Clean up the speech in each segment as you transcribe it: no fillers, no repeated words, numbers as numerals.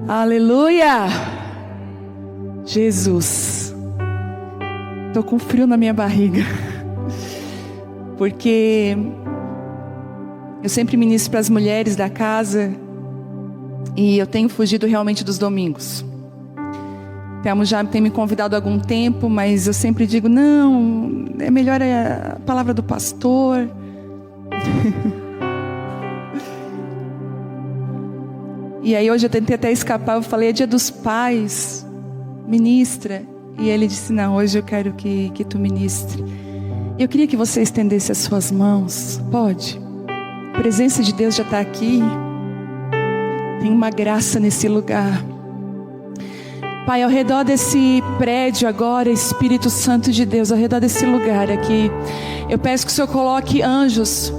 Aleluia! Jesus. Tô com frio na minha barriga. Porque eu sempre ministro para as mulheres da casa e eu tenho fugido realmente dos domingos. Temo já tem me convidado há algum tempo, mas eu sempre digo, não, é melhor a palavra do pastor. E aí hoje eu tentei até escapar, eu falei, é dia dos pais, ministra. E ele disse, não, hoje eu quero que tu ministre. Eu queria que você estendesse as suas mãos, pode? A presença de Deus já está aqui. Tem uma graça nesse lugar. Pai, ao redor desse prédio agora, Espírito Santo de Deus, ao redor desse lugar aqui, eu peço que o Senhor coloque anjos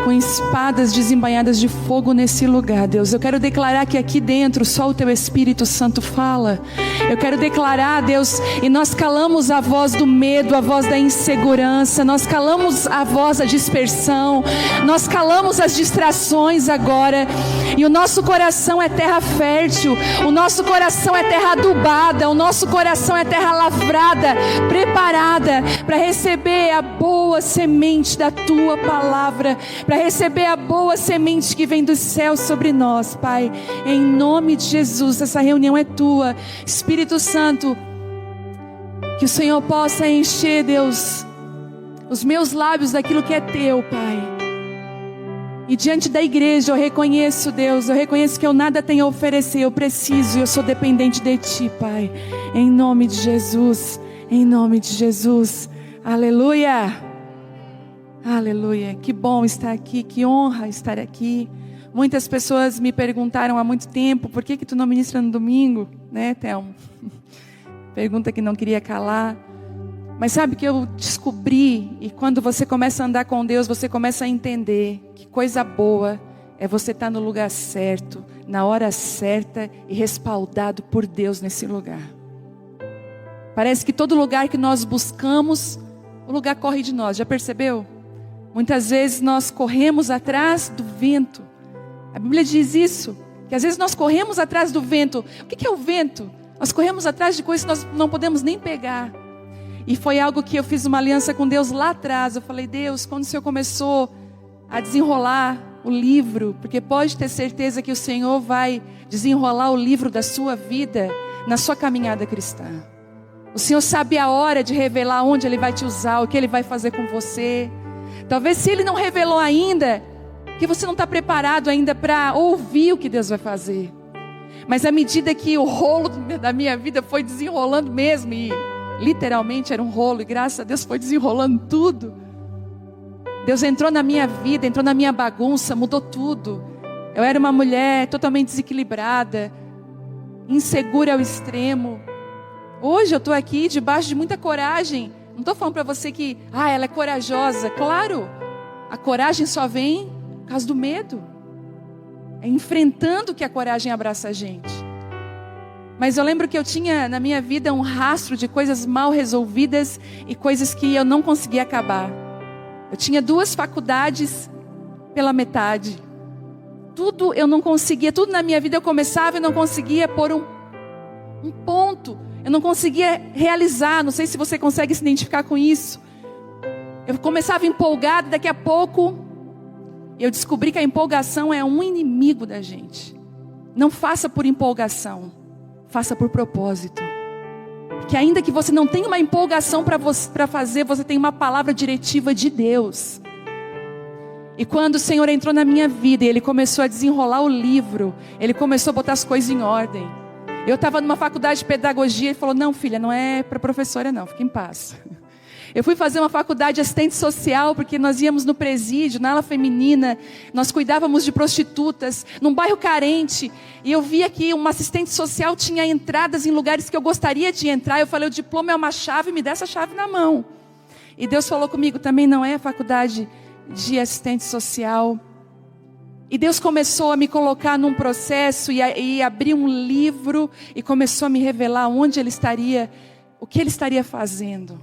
com espadas desembainhadas de fogo nesse lugar, Deus. Eu quero declarar que aqui dentro só o Teu Espírito Santo fala. Eu quero declarar, Deus, e nós calamos a voz do medo, a voz da insegurança, nós calamos a voz da dispersão, nós calamos as distrações agora. E o nosso coração é terra fértil, o nosso coração é terra adubada, o nosso coração é terra lavrada, preparada para receber a boa semente da Tua palavra, para receber a boa semente que vem do céu sobre nós, Pai. Em nome de Jesus, essa reunião é Tua. Espírito Santo, que o Senhor possa encher, Deus, os meus lábios daquilo que é Teu, Pai. E diante da igreja eu reconheço, Deus, eu reconheço que eu nada tenho a oferecer, eu preciso e eu sou dependente de Ti, Pai. Em nome de Jesus, em nome de Jesus. Aleluia. Aleluia, que bom estar aqui, que honra estar aqui. Muitas pessoas me perguntaram há muito tempo, por que tu não ministra no domingo? Né, Thelma? Pergunta que não queria calar. Mas sabe que eu descobri, e quando você começa a andar com Deus, você começa a entender que coisa boa é você estar no lugar certo, na hora certa e respaldado por Deus nesse lugar. Parece que todo lugar que nós buscamos, o lugar corre de nós, já percebeu? Muitas vezes nós corremos atrás do vento. A Bíblia diz isso, que às vezes nós corremos atrás do vento. O que é o vento? Nós corremos atrás de coisas que nós não podemos nem pegar. E foi algo que eu fiz uma aliança com Deus lá atrás. Eu falei, Deus, quando o Senhor começou a desenrolar o livro, porque pode ter certeza que o Senhor vai desenrolar o livro da sua vida na sua caminhada cristã. O Senhor sabe a hora de revelar onde Ele vai te usar, o que Ele vai fazer com você. Talvez se Ele não revelou ainda, que você não está preparado ainda para ouvir o que Deus vai fazer. Mas à medida que o rolo da minha vida foi desenrolando mesmo, e literalmente era um rolo, e graças a Deus foi desenrolando tudo. Deus entrou na minha vida, entrou na minha bagunça, mudou tudo. Eu era uma mulher totalmente desequilibrada, insegura ao extremo. Hoje eu estou aqui debaixo de muita coragem. Não estou falando para você que ela é corajosa. Claro, a coragem só vem por causa do medo. É enfrentando que a coragem abraça a gente. Mas eu lembro que eu tinha na minha vida um rastro de coisas mal resolvidas e coisas que eu não conseguia acabar. Eu tinha 2 faculdades pela metade. Tudo eu não conseguia, tudo na minha vida eu começava e não conseguia pôr um ponto. Eu não conseguia realizar, não sei se você consegue se identificar com isso. Eu começava empolgada, daqui a pouco eu descobri que a empolgação é um inimigo da gente. Não faça por empolgação, faça por propósito. Que ainda que você não tenha uma empolgação para fazer, você tem uma palavra diretiva de Deus. E quando o Senhor entrou na minha vida e Ele começou a desenrolar o livro, Ele começou a botar as coisas em ordem. Eu estava numa faculdade de pedagogia, Ele falou, não filha, não é para professora não, fique em paz. Eu fui fazer uma faculdade de assistente social, porque nós íamos no presídio, na ala feminina, nós cuidávamos de prostitutas, num bairro carente, e eu via que uma assistente social tinha entradas em lugares que eu gostaria de entrar. Eu falei, o diploma é uma chave, me dá essa chave na mão. E Deus falou comigo, também não é faculdade de assistente social. E Deus começou a me colocar num processo e abrir um livro e começou a me revelar onde Ele estaria, o que Ele estaria fazendo.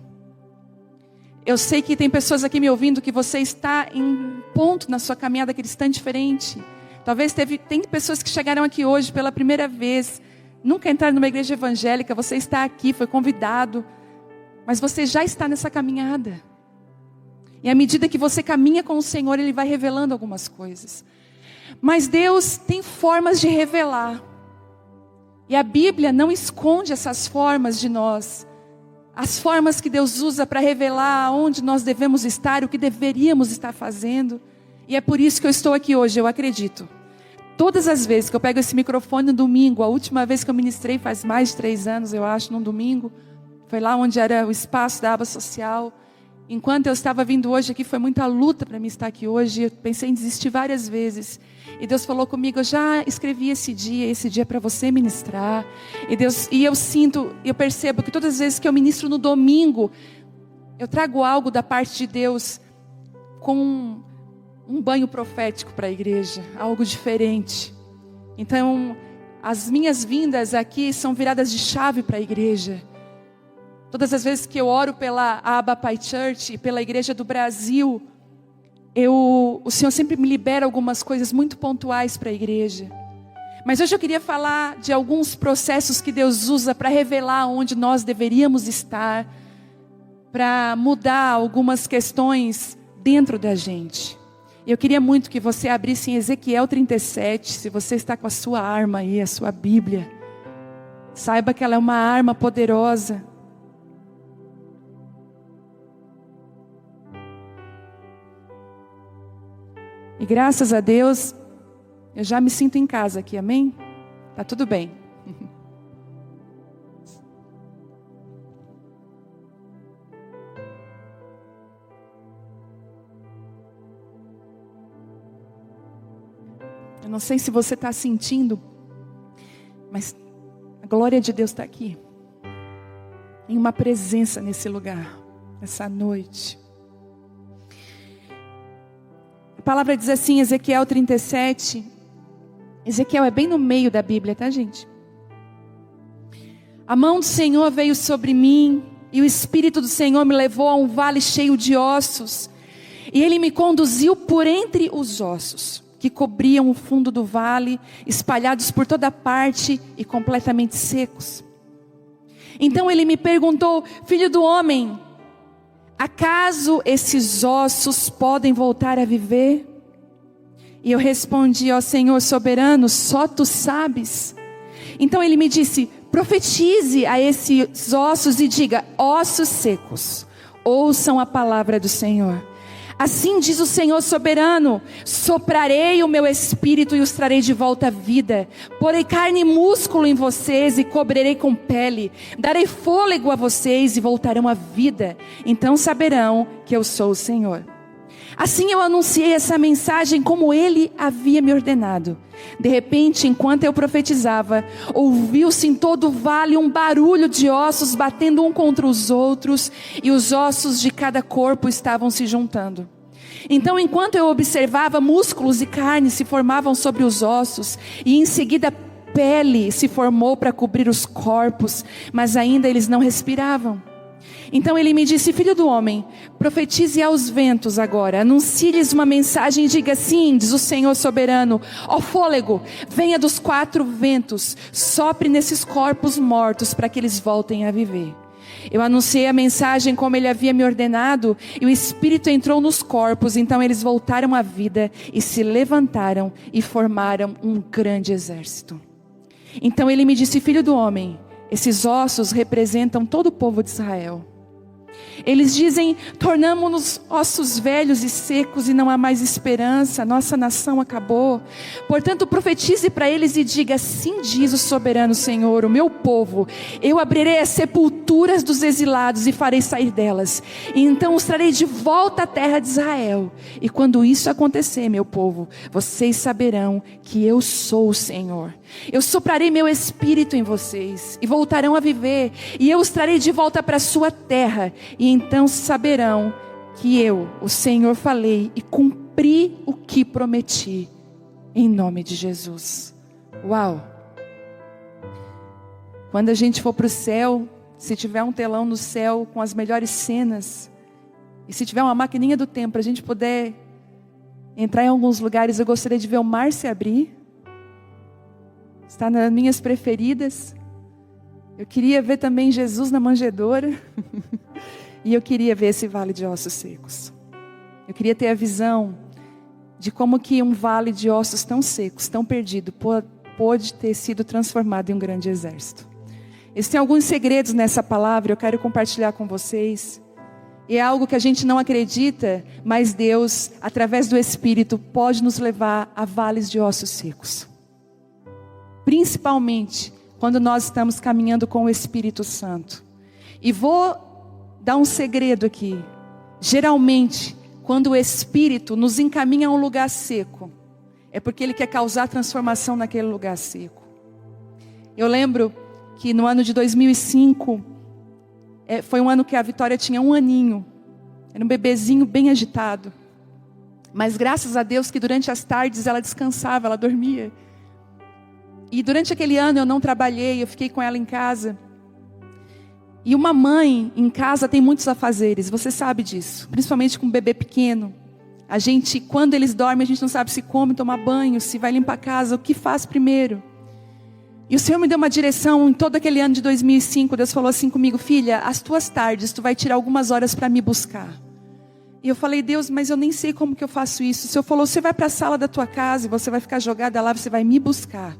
Eu sei que tem pessoas aqui me ouvindo que você está em um ponto na sua caminhada cristã diferente. Talvez tem pessoas que chegaram aqui hoje pela primeira vez, nunca entraram numa igreja evangélica, você está aqui, foi convidado, mas você já está nessa caminhada. E à medida que você caminha com o Senhor, Ele vai revelando algumas coisas. Mas Deus tem formas de revelar. E a Bíblia não esconde essas formas de nós. As formas que Deus usa para revelar onde nós devemos estar, o que deveríamos estar fazendo. E é por isso que eu estou aqui hoje, eu acredito. Todas as vezes que eu pego esse microfone no domingo, a última vez que eu ministrei faz mais de 3 anos, eu acho, num domingo. Foi lá onde era o espaço da aba social. Enquanto eu estava vindo hoje aqui, foi muita luta para mim estar aqui hoje. Eu pensei em desistir várias vezes. E Deus falou comigo, eu já escrevi esse dia é para você ministrar. E eu percebo que todas as vezes que eu ministro no domingo, eu trago algo da parte de Deus com um banho profético para a igreja, algo diferente. Então, as minhas vindas aqui são viradas de chave para a igreja. Todas as vezes que eu oro pela Aba Pai Church e pela Igreja do Brasil, o Senhor sempre me libera algumas coisas muito pontuais para a igreja. Mas hoje eu queria falar de alguns processos que Deus usa para revelar onde nós deveríamos estar, para mudar algumas questões dentro da gente. Eu queria muito que você abrisse em Ezequiel 37, se você está com a sua arma aí, a sua Bíblia. Saiba que ela é uma arma poderosa. E graças a Deus, eu já me sinto em casa aqui, amém? Tá tudo bem. Eu não sei se você está sentindo, mas a glória de Deus está aqui. Tem uma presença nesse lugar, nessa noite. A palavra diz assim, Ezequiel 37. Ezequiel é bem no meio da Bíblia, tá, gente? A mão do Senhor veio sobre mim, e o Espírito do Senhor me levou a um vale cheio de ossos. E Ele me conduziu por entre os ossos, que cobriam o fundo do vale, espalhados por toda parte e completamente secos. Então Ele me perguntou, filho do homem, acaso esses ossos podem voltar a viver? E eu respondi, ó Senhor soberano, só Tu sabes. Então Ele me disse, profetize a esses ossos e diga, ossos secos, ouçam a palavra do Senhor. Assim diz o Senhor soberano, soprarei o meu espírito e os trarei de volta à vida. Porei carne e músculo em vocês e cobrirei com pele. Darei fôlego a vocês e voltarão à vida. Então saberão que eu sou o Senhor. Assim eu anunciei essa mensagem como Ele havia me ordenado. De repente, enquanto eu profetizava, ouviu-se em todo o vale um barulho de ossos batendo um contra os outros, e os ossos de cada corpo estavam se juntando. Então, enquanto eu observava, músculos e carne se formavam sobre os ossos, e em seguida pele se formou para cobrir os corpos, mas ainda eles não respiravam. Então ele me disse, filho do homem, profetize aos ventos agora, anuncie-lhes uma mensagem e diga assim, diz o Senhor soberano, ó fôlego, venha dos 4 ventos, sopre nesses corpos mortos para que eles voltem a viver. Eu anunciei a mensagem como Ele havia me ordenado, e o Espírito entrou nos corpos, então eles voltaram à vida e se levantaram e formaram um grande exército. Então ele me disse, filho do homem, esses ossos representam todo o povo de Israel. Eles dizem, tornamo-nos ossos velhos e secos e não há mais esperança, nossa nação acabou. Portanto profetize para eles e diga, assim diz o soberano Senhor, o meu povo, eu abrirei as sepulturas dos exilados e farei sair delas, e então os trarei de volta à terra de Israel. E quando isso acontecer, meu povo, vocês saberão que eu sou o Senhor. Eu soprarei meu espírito em vocês e voltarão a viver, e eu os trarei de volta para a sua terra, e então saberão que eu, o Senhor, falei e cumpri o que prometi, em nome de Jesus. Uau! Quando a gente for para o céu, se tiver um telão no céu com as melhores cenas, e se tiver uma maquininha do tempo para a gente poder entrar em alguns lugares. Eu gostaria de ver o mar se abrir. Está nas minhas preferidas. Eu queria ver também Jesus na manjedoura. E eu queria ver esse vale de ossos secos. Eu queria ter a visão de como que um vale de ossos tão secos, tão perdido, pôde ter sido transformado em um grande exército. Existem alguns segredos nessa palavra, eu quero compartilhar com vocês. E é algo que a gente não acredita, mas Deus, através do Espírito, pode nos levar a vales de ossos secos. Principalmente quando nós estamos caminhando com o Espírito Santo. E vou dar um segredo aqui. Geralmente, quando o Espírito nos encaminha a um lugar seco, é porque Ele quer causar transformação naquele lugar seco. Eu lembro que no ano de 2005, foi um ano que a Vitória tinha 1 aninho. Era um bebezinho bem agitado. Mas graças a Deus que durante as tardes ela descansava, ela dormia. E durante aquele ano eu não trabalhei, eu fiquei com ela em casa. E uma mãe em casa tem muitos afazeres, você sabe disso. Principalmente com um bebê pequeno. A gente, quando eles dormem, a gente não sabe se come, toma banho, se vai limpar a casa, o que faz primeiro. E o Senhor me deu uma direção em todo aquele ano de 2005. Deus falou assim comigo: filha, as tuas tardes, tu vai tirar algumas horas para me buscar. E eu falei: Deus, mas eu nem sei como que eu faço isso. O Senhor falou: você vai para a sala da tua casa e você vai ficar jogada lá, você vai me buscar.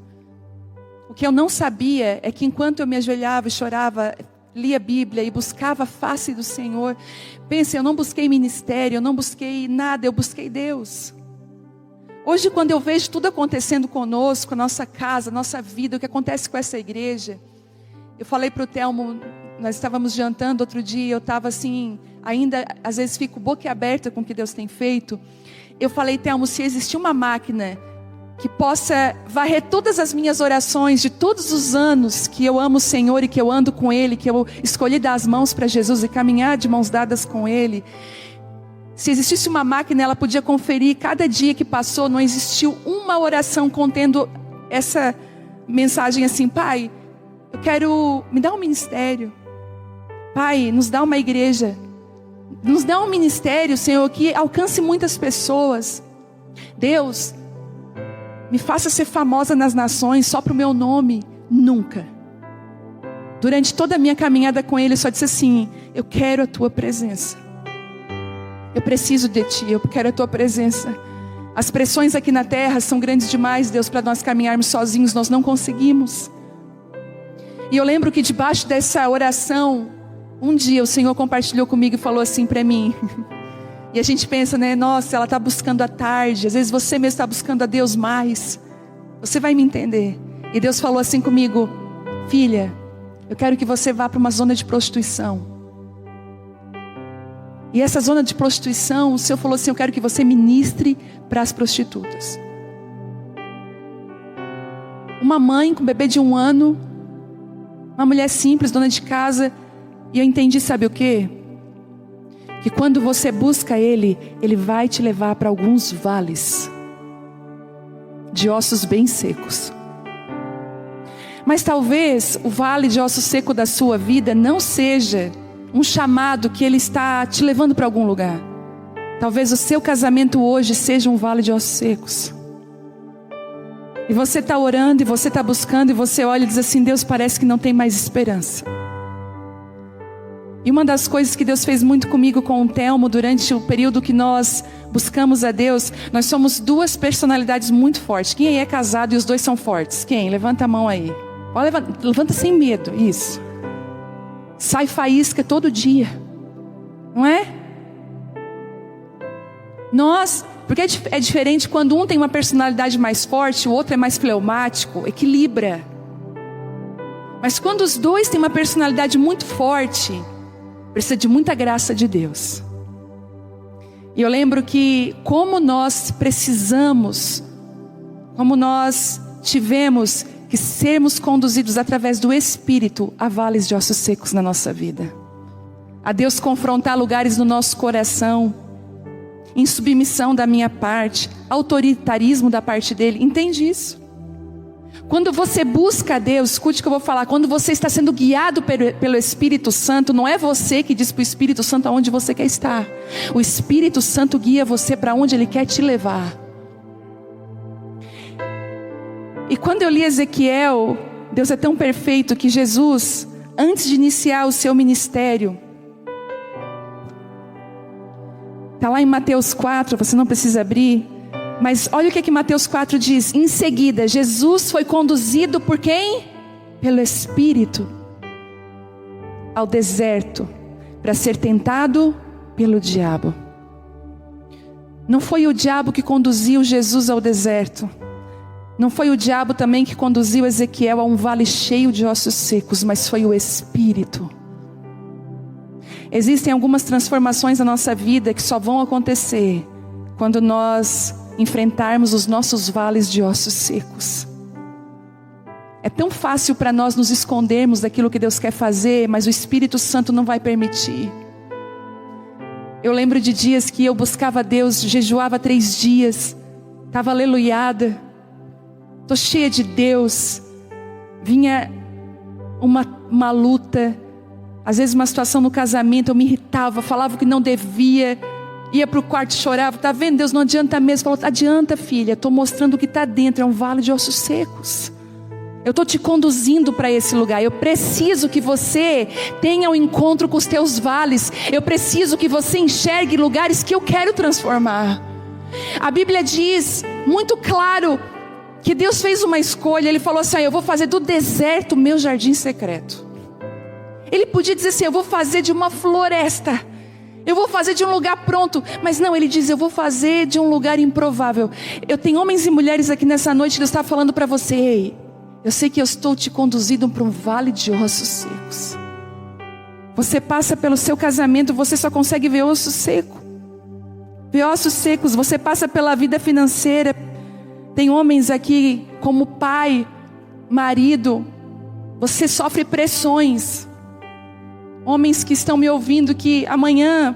O que eu não sabia é que enquanto eu me ajoelhava e chorava, lia a Bíblia e buscava a face do Senhor. Pense, eu não busquei ministério, eu não busquei nada, eu busquei Deus. Hoje, quando eu vejo tudo acontecendo conosco, a nossa casa, a nossa vida, o que acontece com essa igreja, eu falei para o Telmo, nós estávamos jantando outro dia, eu estava assim, ainda às vezes fico boquiaberta com o que Deus tem feito. Eu falei: Telmo, se existir uma máquina que possa varrer todas as minhas orações de todos os anos que eu amo o Senhor e que eu ando com Ele, que eu escolhi dar as mãos para Jesus e caminhar de mãos dadas com Ele. Se existisse uma máquina, ela podia conferir cada dia que passou, não existiu uma oração contendo essa mensagem assim: Pai, eu quero, me dá um ministério. Pai, nos dá uma igreja. Nos dá um ministério, Senhor, que alcance muitas pessoas. Deus, me faça ser famosa nas nações só para o meu nome. Nunca. Durante toda a minha caminhada com Ele, eu só disse assim: eu quero a Tua presença. Eu preciso de Ti, eu quero a Tua presença. As pressões aqui na terra são grandes demais, Deus, para nós caminharmos sozinhos, nós não conseguimos. E eu lembro que debaixo dessa oração, um dia o Senhor compartilhou comigo e falou assim para mim. E a gente pensa, né? Nossa, ela está buscando à tarde. Às vezes você mesmo está buscando a Deus mais. Você vai me entender. E Deus falou assim comigo: filha, eu quero que você vá para uma zona de prostituição. E essa zona de prostituição, o Senhor falou assim: eu quero que você ministre para as prostitutas. Uma mãe com um bebê de 1 ano, uma mulher simples, dona de casa. E eu entendi, sabe o quê? Que quando você busca Ele, Ele vai te levar para alguns vales de ossos bem secos. Mas talvez o vale de osso seco da sua vida não seja um chamado que Ele está te levando para algum lugar. Talvez o seu casamento hoje seja um vale de ossos secos. E você está orando, e você está buscando, e você olha e diz assim: Deus, parece que não tem mais esperança. E uma das coisas que Deus fez muito comigo com o Telmo durante o período que nós buscamos a Deus, nós somos 2 personalidades muito fortes. Quem aí é casado e os 2 são fortes? Quem? Levanta a mão aí. Levanta sem medo, isso. Sai faísca todo dia, não é? Porque é diferente quando um tem uma personalidade mais forte, o outro é mais fleumático, equilibra. Mas quando os 2 têm uma personalidade muito forte, precisa de muita graça de Deus. E eu lembro que como nós precisamos, como nós tivemos que sermos conduzidos através do Espírito a vales de ossos secos na nossa vida. A Deus confrontar lugares no nosso coração, insubmissão da minha parte, autoritarismo da parte dele. Entende isso? Quando você busca a Deus, escute o que eu vou falar, quando você está sendo guiado pelo Espírito Santo, não é você que diz para o Espírito Santo aonde você quer estar. O Espírito Santo guia você para onde Ele quer te levar. E quando eu li Ezequiel, Deus é tão perfeito que Jesus, antes de iniciar o seu ministério, está lá em Mateus 4, você não precisa abrir, mas olha o que Mateus 4 diz. Em seguida, Jesus foi conduzido por quem? Pelo Espírito ao deserto, para ser tentado pelo diabo. Não foi o diabo que conduziu Jesus ao deserto. Não foi o diabo também que conduziu Ezequiel a um vale cheio de ossos secos, mas foi o Espírito. Existem algumas transformações na nossa vida que só vão acontecer quando nós enfrentarmos os nossos vales de ossos secos. É tão fácil para nós nos escondermos daquilo que Deus quer fazer, mas o Espírito Santo não vai permitir. Eu lembro de dias que eu buscava Deus, jejuava 3 dias, estava aleluiada, estou cheia de Deus, vinha uma luta, às vezes uma situação no casamento, eu me irritava, falava o que não devia, ia para o quarto e chorava. Está vendo, Deus, não adianta mesmo. Falou, adianta, filha, estou mostrando o que está dentro, é um vale de ossos secos. Eu estou te conduzindo para esse lugar. Eu preciso que você tenha um encontro com os teus vales. Eu preciso que você enxergue lugares que eu quero transformar. A Bíblia diz muito claro que Deus fez uma escolha. Ele falou assim, eu vou fazer do deserto meu jardim secreto. Ele podia dizer assim, eu vou fazer de uma floresta, eu vou fazer de um lugar pronto. Mas não, ele diz, eu vou fazer de um lugar improvável. Eu tenho homens e mulheres aqui nessa noite que Deus está falando para você, ei, eu sei que eu estou te conduzindo para um vale de ossos secos. Você passa pelo seu casamento, você só consegue ver osso seco, ver ossos secos. Você passa pela vida financeira. Tem homens aqui como pai, marido, você sofre pressões. Homens que estão me ouvindo, que amanhã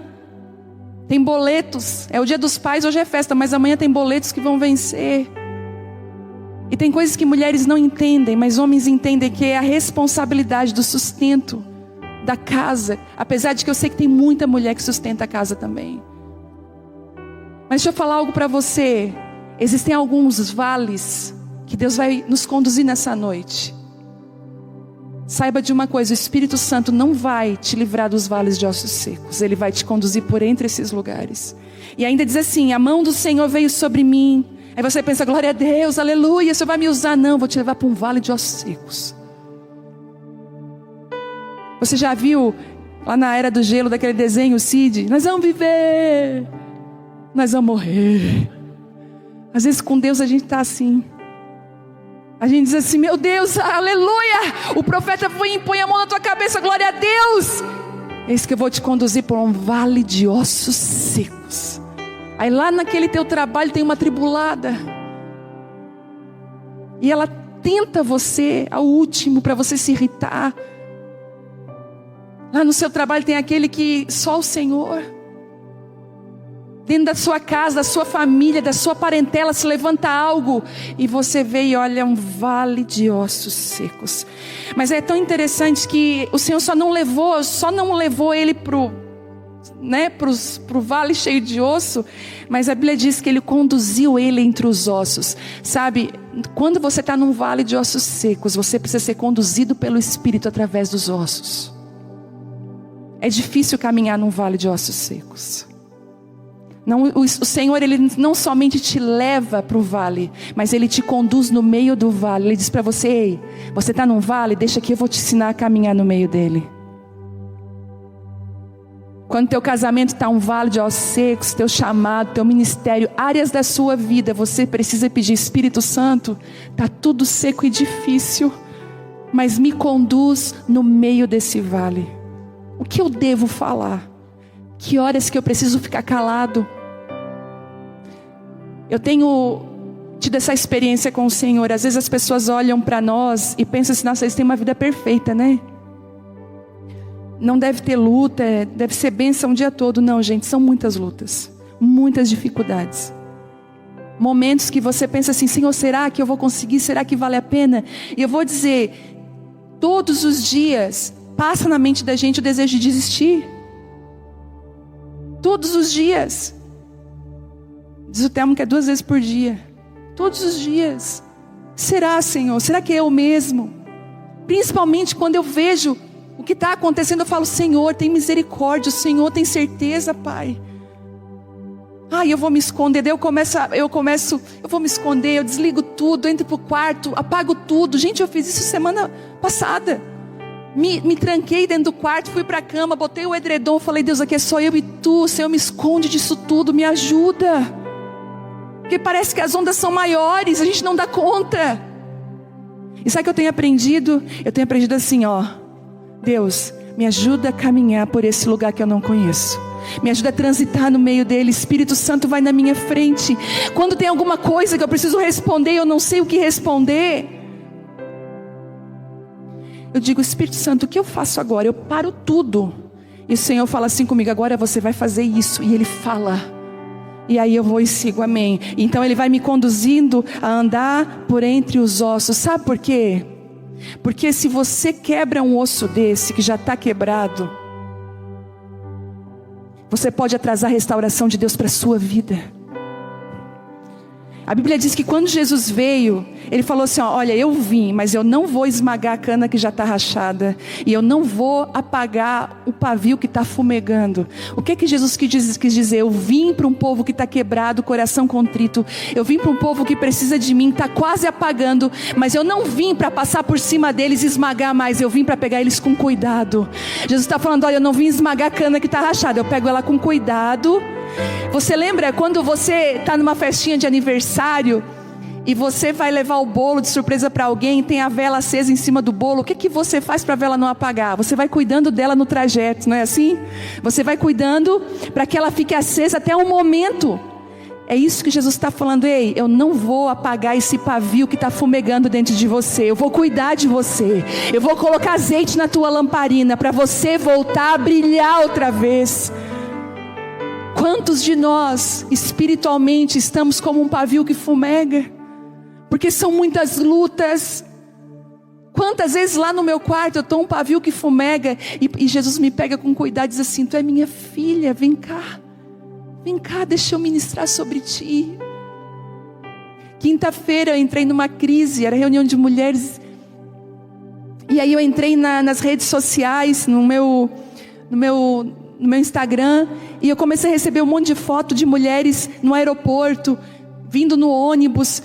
tem boletos, é o dia dos pais, hoje é festa, mas amanhã tem boletos que vão vencer. E tem coisas que mulheres não entendem, mas homens entendem, que é a responsabilidade do sustento da casa. Apesar de que eu sei que tem muita mulher que sustenta a casa também. Mas deixa eu falar algo para você. Existem alguns vales que Deus vai nos conduzir nessa noite. Saiba de uma coisa, o Espírito Santo não vai te livrar dos vales de ossos secos. Ele vai te conduzir por entre esses lugares. E ainda diz assim, a mão do Senhor veio sobre mim. Aí você pensa, glória a Deus, aleluia, o Senhor vai me usar. Não, vou te levar para um vale de ossos secos. Você já viu lá na Era do Gelo, daquele desenho, Cid? Nós vamos viver, nós vamos morrer. Às vezes com Deus a gente está assim. A gente diz assim, meu Deus, aleluia, o profeta põe a mão na tua cabeça, glória a Deus. Eis que eu vou te conduzir por um vale de ossos secos. Aí lá naquele teu trabalho tem uma tribulada, e ela tenta você ao último para você se irritar. Lá no seu trabalho tem aquele que só o Senhor. Dentro da sua casa, da sua família, da sua parentela, se levanta algo e você vê e olha um vale de ossos secos. Mas é tão interessante que o Senhor só não levou ele pro vale cheio de osso, mas a Bíblia diz que Ele conduziu ele entre os ossos. Sabe, quando você está num vale de ossos secos, você precisa ser conduzido pelo Espírito através dos ossos. É difícil caminhar num vale de ossos secos. Não, o Senhor, Ele não somente te leva para o vale, mas Ele te conduz no meio do vale. Ele diz para você, ei, você está num vale, deixa que eu vou te ensinar a caminhar no meio dele. Quando teu casamento está um vale de ossos secos, teu chamado, teu ministério, áreas da sua vida, você precisa pedir, Espírito Santo, está tudo seco e difícil, mas me conduz no meio desse vale. O que eu devo falar? Que horas que eu preciso ficar calado? Eu tenho tido essa experiência com o Senhor. Às vezes as pessoas olham para nós e pensam assim, nossa, eles têm uma vida perfeita, né? Não deve ter luta, deve ser bênção o dia todo. Não, gente, são muitas lutas, muitas dificuldades. Momentos que você pensa assim: Senhor, será que eu vou conseguir? Será que vale a pena? E eu vou dizer, todos os dias passa na mente da gente o desejo de desistir. Todos os dias. Diz o Telmo que é 2 vezes por dia. Todos os dias. Será, Senhor? Será que é eu mesmo? Principalmente quando eu vejo o que está acontecendo, eu falo: Senhor, tem misericórdia. O Senhor tem certeza, Pai. Eu vou me esconder. Daí eu vou me esconder, eu desligo tudo, entro pro quarto, apago tudo. Gente, eu fiz isso semana passada. Me tranquei dentro do quarto, fui para a cama, botei o edredom, falei: Deus, aqui é só eu e tu. Senhor, me esconde disso tudo, me ajuda. Porque parece que as ondas são maiores, a gente não dá conta. E sabe o que eu tenho aprendido? Eu tenho aprendido assim, Deus, me ajuda a caminhar por esse lugar que eu não conheço. Me ajuda a transitar no meio dele. Espírito Santo vai na minha frente. Quando tem alguma coisa que eu preciso responder, eu não sei o que responder, eu digo: Espírito Santo, o que eu faço agora? Eu paro tudo. E o Senhor fala assim comigo: agora você vai fazer isso. E Ele fala. E aí eu vou e sigo, amém. Então Ele vai me conduzindo a andar por entre os ossos. Sabe por quê? Porque se você quebra um osso desse que já está quebrado, você pode atrasar a restauração de Deus para a sua vida. A Bíblia diz que quando Jesus veio, Ele falou assim: olha, eu vim, mas eu não vou esmagar a cana que já está rachada. E eu não vou apagar o pavio que está fumegando. O que Jesus quis dizer? Eu vim para um povo que está quebrado, coração contrito. Eu vim para um povo que precisa de mim, está quase apagando. Mas eu não vim para passar por cima deles e esmagar mais. Eu vim para pegar eles com cuidado. Jesus está falando: olha, eu não vim esmagar a cana que está rachada. Eu pego ela com cuidado. Você lembra quando você está numa festinha de aniversário e você vai levar o bolo de surpresa para alguém, tem a vela acesa em cima do bolo? O que você faz para a vela não apagar? Você vai cuidando dela no trajeto, não é assim? Você vai cuidando para que ela fique acesa até um momento. É isso que Jesus está falando: ei, eu não vou apagar esse pavio que está fumegando dentro de você. Eu vou cuidar de você. Eu vou colocar azeite na tua lamparina para você voltar a brilhar outra vez. Quantos de nós, espiritualmente, estamos como um pavio que fumega? Porque são muitas lutas. Quantas vezes lá no meu quarto eu estou um pavio que fumega e Jesus me pega com cuidado e diz assim: tu é minha filha, vem cá, deixa eu ministrar sobre ti. Quinta-feira eu entrei numa crise, era reunião de mulheres. E aí eu entrei nas redes sociais, no meu Instagram, e eu comecei a receber um monte de foto de mulheres no aeroporto, vindo no ônibus,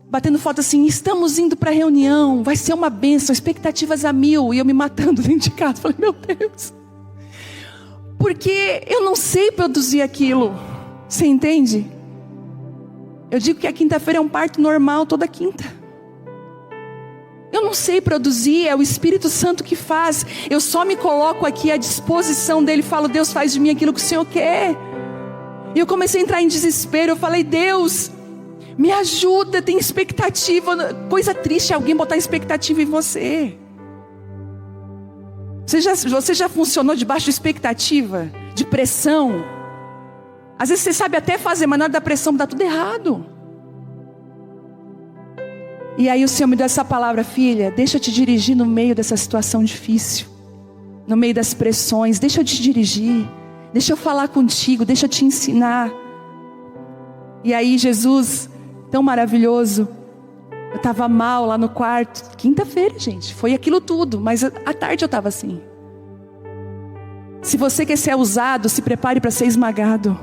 batendo foto assim: estamos indo para a reunião, vai ser uma bênção, expectativas a 1000, e eu me matando dentro de casa. Falei: meu Deus, porque eu não sei produzir aquilo. Você entende? Eu digo que a quinta-feira é um parto normal toda quinta. Eu não sei produzir, é o Espírito Santo que faz. Eu só me coloco aqui à disposição dele, falo: Deus, faz de mim aquilo que o Senhor quer. E eu comecei a entrar em desespero. Eu falei: Deus, me ajuda, tem expectativa. Coisa triste é alguém botar expectativa em você. Você já funcionou debaixo de expectativa, de pressão? Às vezes você sabe até fazer, mas na hora da pressão dá tudo errado. E aí o Senhor me deu essa palavra: filha, deixa eu te dirigir no meio dessa situação difícil, no meio das pressões. Deixa eu te dirigir, deixa eu falar contigo, deixa eu te ensinar. E aí Jesus, tão maravilhoso, eu estava mal lá no quarto, quinta-feira, gente, foi aquilo tudo, mas à tarde eu estava assim. Se você quer ser usado, se prepare para ser esmagado,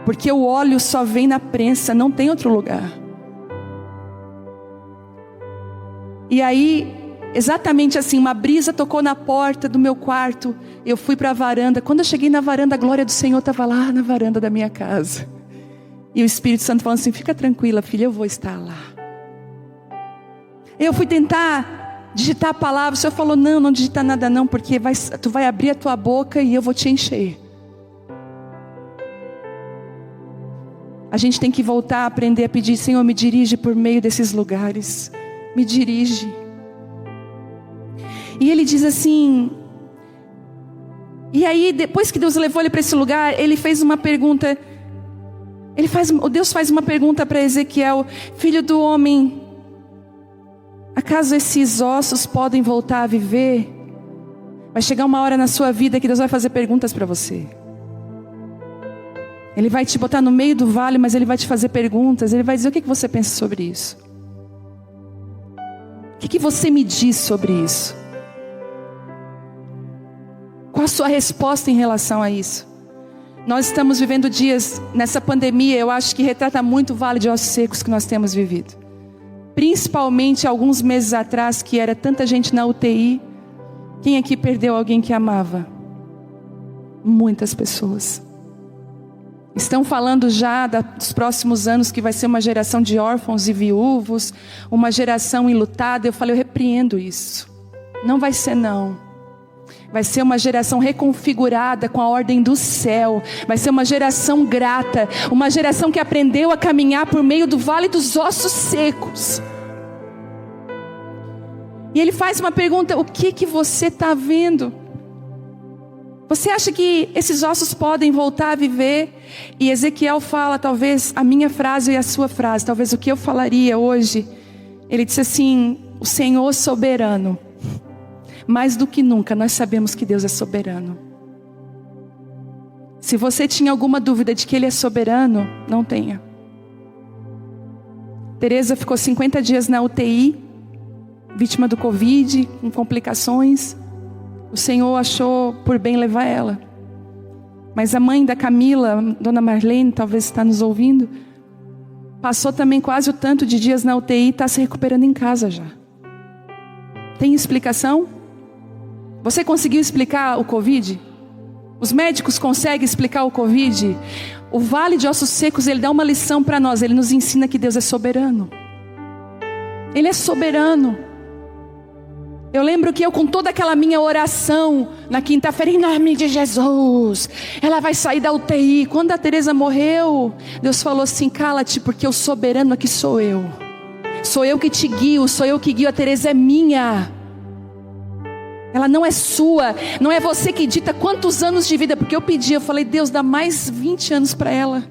porque o óleo só vem na prensa, não tem outro lugar. E aí, exatamente assim, uma brisa tocou na porta do meu quarto. Eu fui para a varanda. Quando eu cheguei na varanda, a glória do Senhor estava lá na varanda da minha casa. E o Espírito Santo falando assim: fica tranquila, filha, eu vou estar lá. Eu fui tentar digitar a palavra. O Senhor falou: não digita nada não, porque tu vai abrir a tua boca e eu vou te encher. A gente tem que voltar a aprender a pedir: Senhor, me dirige por meio desses lugares. Me dirige. E ele diz assim, e aí depois que Deus levou ele para esse lugar, ele fez uma pergunta: Deus faz uma pergunta para Ezequiel: filho do homem, acaso esses ossos podem voltar a viver? Vai chegar uma hora na sua vida que Deus vai fazer perguntas para você. Ele vai te botar no meio do vale, mas Ele vai te fazer perguntas. Ele vai dizer: o que você pensa sobre isso? O que você me diz sobre isso? Qual a sua resposta em relação a isso? Nós estamos vivendo dias, nessa pandemia, eu acho que retrata muito o vale de ossos secos que nós temos vivido. Principalmente alguns meses atrás, que era tanta gente na UTI. Quem aqui perdeu alguém que amava? Muitas pessoas. Estão falando já dos próximos anos que vai ser uma geração de órfãos e viúvos, uma geração enlutada. Eu falei: eu repreendo isso. Não vai ser não. Vai ser uma geração reconfigurada com a ordem do céu. Vai ser uma geração grata, uma geração que aprendeu a caminhar por meio do vale dos ossos secos. E ele faz uma pergunta: o que você está vendo? Você acha que esses ossos podem voltar a viver? E Ezequiel fala, talvez a minha frase e a sua frase, talvez o que eu falaria hoje. Ele disse assim: o Senhor soberano. Mais do que nunca nós sabemos que Deus é soberano. Se você tinha alguma dúvida de que Ele é soberano, não tenha. Teresa ficou 50 dias na UTI, vítima do Covid, com complicações. O Senhor achou por bem levar ela. Mas a mãe da Camila, Dona Marlene, talvez está nos ouvindo, passou também quase o tanto de dias na UTI e está se recuperando em casa já. Tem explicação? Você conseguiu explicar o Covid? Os médicos conseguem explicar o Covid? O Vale de Ossos Secos, ele dá uma lição para nós. Ele nos ensina que Deus é soberano. Ele é soberano. Eu lembro que eu, com toda aquela minha oração na quinta-feira, em nome de Jesus, ela vai sair da UTI. Quando a Teresa morreu, Deus falou assim: cala-te, porque o soberano aqui sou eu. Sou eu que te guio, sou eu que guio. A Teresa é minha. Ela não é sua. Não é você que dita quantos anos de vida. Porque eu pedi, eu falei: Deus, dá mais 20 anos para ela.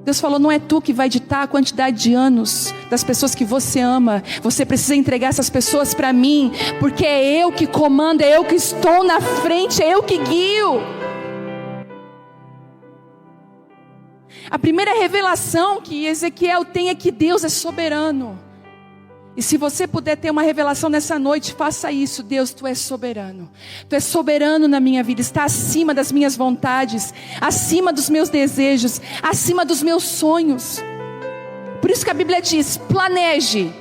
Deus falou: não é tu que vai ditar a quantidade de anos das pessoas que você ama. Você precisa entregar essas pessoas para mim, porque é eu que comando, é eu que estou na frente, é eu que guio. A primeira revelação que Ezequiel tem é que Deus é soberano. E se você puder ter uma revelação nessa noite, faça isso. Deus, tu és soberano. Tu és soberano na minha vida. Está acima das minhas vontades, acima dos meus desejos, acima dos meus sonhos. Por isso que a Bíblia diz: planeje.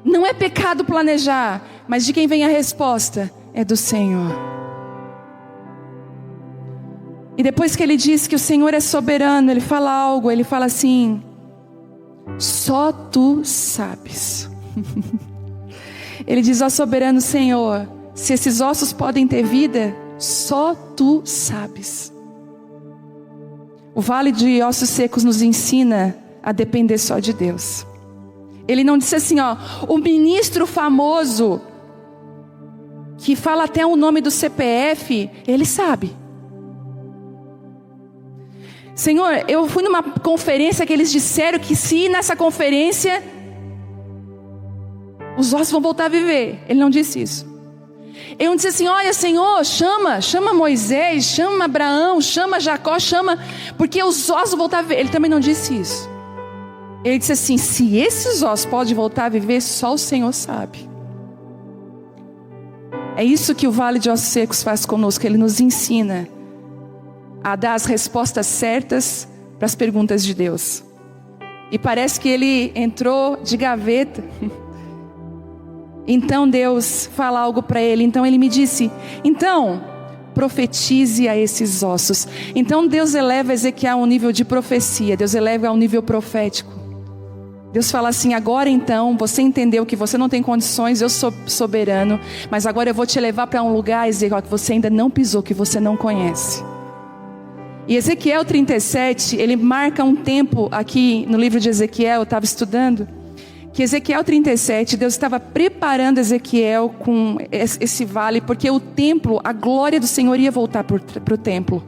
Não é pecado planejar, mas de quem vem a resposta? É do Senhor. E depois que ele diz que o Senhor é soberano, ele fala algo. Ele fala assim: só tu sabes. Ele diz: ó soberano Senhor, se esses ossos podem ter vida, só tu sabes. O Vale de Ossos Secos nos ensina a depender só de Deus. Ele não disse assim: ó, o ministro famoso que fala até o nome do CPF, ele sabe. Senhor, eu fui numa conferência que eles disseram que se nessa conferência os ossos vão voltar a viver. Ele não disse isso. Ele não disse assim: olha Senhor, chama Moisés, chama Abraão, chama Jacó, chama, porque os ossos vão voltar a viver. Ele também não disse isso. Ele disse assim: se esses ossos podem voltar a viver, só o Senhor sabe. É isso que o Vale de Ossos Secos faz conosco. Ele nos ensina a dar as respostas certas para as perguntas de Deus. E parece que ele entrou de gaveta. Então Deus fala algo para ele. Então ele me disse: então profetize a esses ossos. Então Deus eleva Ezequiel a um nível de profecia. Deus eleva a um nível profético. Deus fala assim: agora então você entendeu que você não tem condições, eu sou soberano, mas agora eu vou te levar para um lugar, Ezequiel, que você ainda não pisou, que você não conhece. E Ezequiel 37, ele marca um tempo aqui no livro de Ezequiel. Eu estava estudando que Ezequiel 37, Deus estava preparando Ezequiel com esse vale, porque o templo, a glória do Senhor ia voltar para o templo.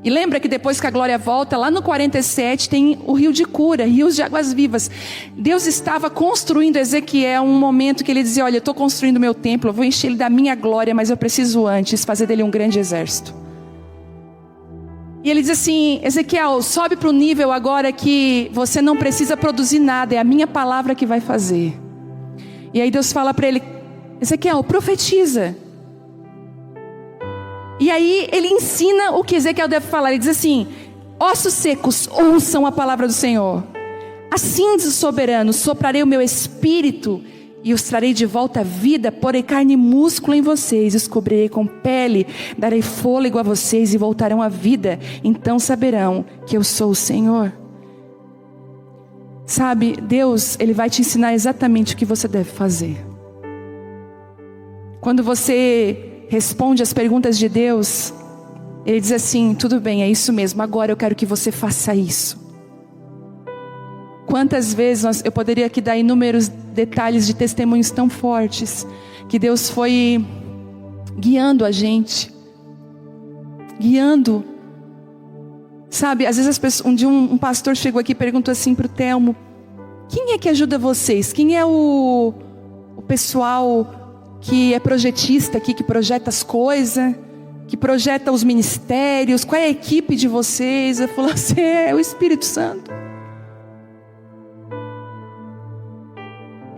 E lembra que depois que a glória volta, lá no 47 tem o rio de cura, rios de águas vivas. Deus estava construindo Ezequiel um momento que ele dizia: olha, eu estou construindo o meu templo, eu vou encher ele da minha glória, mas eu preciso antes fazer dele um grande exército. E ele diz assim: Ezequiel, sobe para o nível agora que você não precisa produzir nada, é a minha palavra que vai fazer. E aí Deus fala para ele: Ezequiel, profetiza. E aí ele ensina o que Ezequiel deve falar. Ele diz assim: ossos secos, ouçam a palavra do Senhor. Assim diz o soberano: soprarei o meu espírito e os trarei de volta à vida, porei carne e músculo em vocês, os cobrirei com pele, darei fôlego a vocês e voltarão à vida. Então saberão que eu sou o Senhor. Sabe, Deus, Ele vai te ensinar exatamente o que você deve fazer. Quando você responde as perguntas de Deus, Ele diz assim: tudo bem, é isso mesmo, agora eu quero que você faça isso. Quantas vezes eu poderia aqui dar inúmeros detalhes de testemunhos tão fortes, que Deus foi guiando a gente, guiando. Sabe, às vezes as pessoas, um dia um pastor chegou aqui e perguntou assim para o Telmo: quem é que ajuda vocês? Quem é o pessoal que é projetista aqui, que projeta as coisas, que projeta os ministérios? Qual é a equipe de vocês? Eu falei assim: é o Espírito Santo.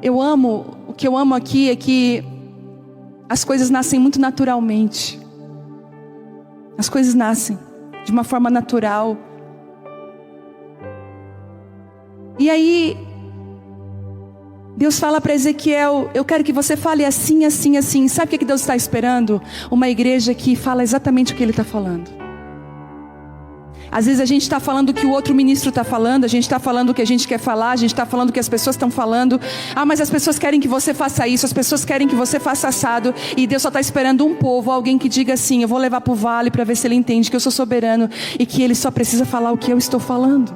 O que eu amo aqui é que as coisas nascem muito naturalmente. As coisas nascem de uma forma natural. E aí Deus fala para Ezequiel: eu quero que você fale assim, assim, assim. Sabe o que Deus está esperando? Uma igreja que fala exatamente o que Ele está falando. Às vezes a gente está falando o que o outro ministro está falando, a gente está falando o que a gente quer falar, a gente está falando o que as pessoas estão falando. Ah, mas as pessoas querem que você faça isso, as pessoas querem que você faça assado. E Deus só está esperando um povo, alguém que diga assim: eu vou levar para o vale para ver se Ele entende que eu sou soberano e que Ele só precisa falar o que eu estou falando.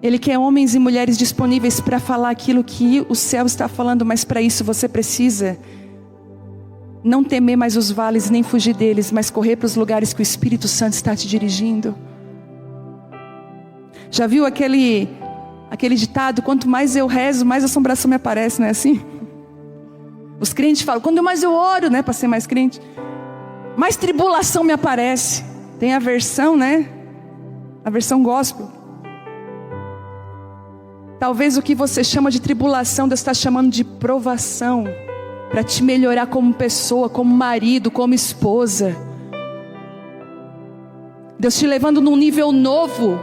Ele quer homens e mulheres disponíveis para falar aquilo que o céu está falando, mas para isso você precisa não temer mais os vales, nem fugir deles, mas correr para os lugares que o Espírito Santo está te dirigindo. Já viu aquele ditado: quanto mais eu rezo, mais assombração me aparece, não é assim? Os crentes falam: quanto mais eu oro, né, para ser mais crente, mais tribulação me aparece. Tem a versão, né, a versão gospel. Talvez o que você chama de tribulação, Deus está chamando de provação, para te melhorar como pessoa, como marido, como esposa. Deus te levando num nível novo,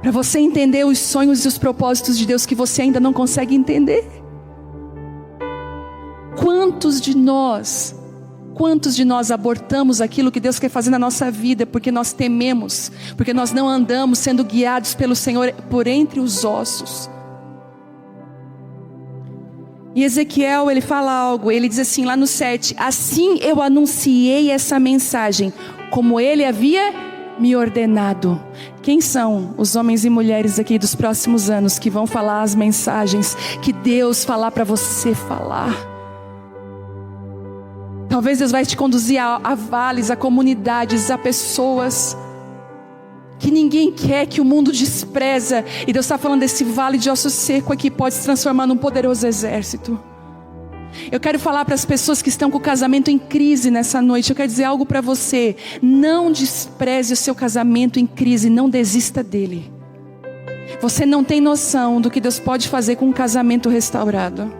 para você entender os sonhos e os propósitos de Deus que você ainda não consegue entender. Quantos de nós abortamos aquilo que Deus quer fazer na nossa vida, porque nós tememos, porque nós não andamos sendo guiados pelo Senhor por entre os ossos. E Ezequiel, ele fala algo, ele diz assim lá no 7: assim eu anunciei essa mensagem, como Ele havia me ordenado. Quem são os homens e mulheres aqui dos próximos anos que vão falar as mensagens que Deus falar para você falar? Talvez Deus vai te conduzir a vales, a comunidades, a pessoas que ninguém quer, que o mundo despreza. E Deus está falando desse vale de osso seco aqui pode se transformar num poderoso exército. Eu quero falar para as pessoas que estão com o casamento em crise nessa noite. Eu quero dizer algo para você: não despreze o seu casamento em crise, não desista dele. Você não tem noção do que Deus pode fazer com um casamento restaurado.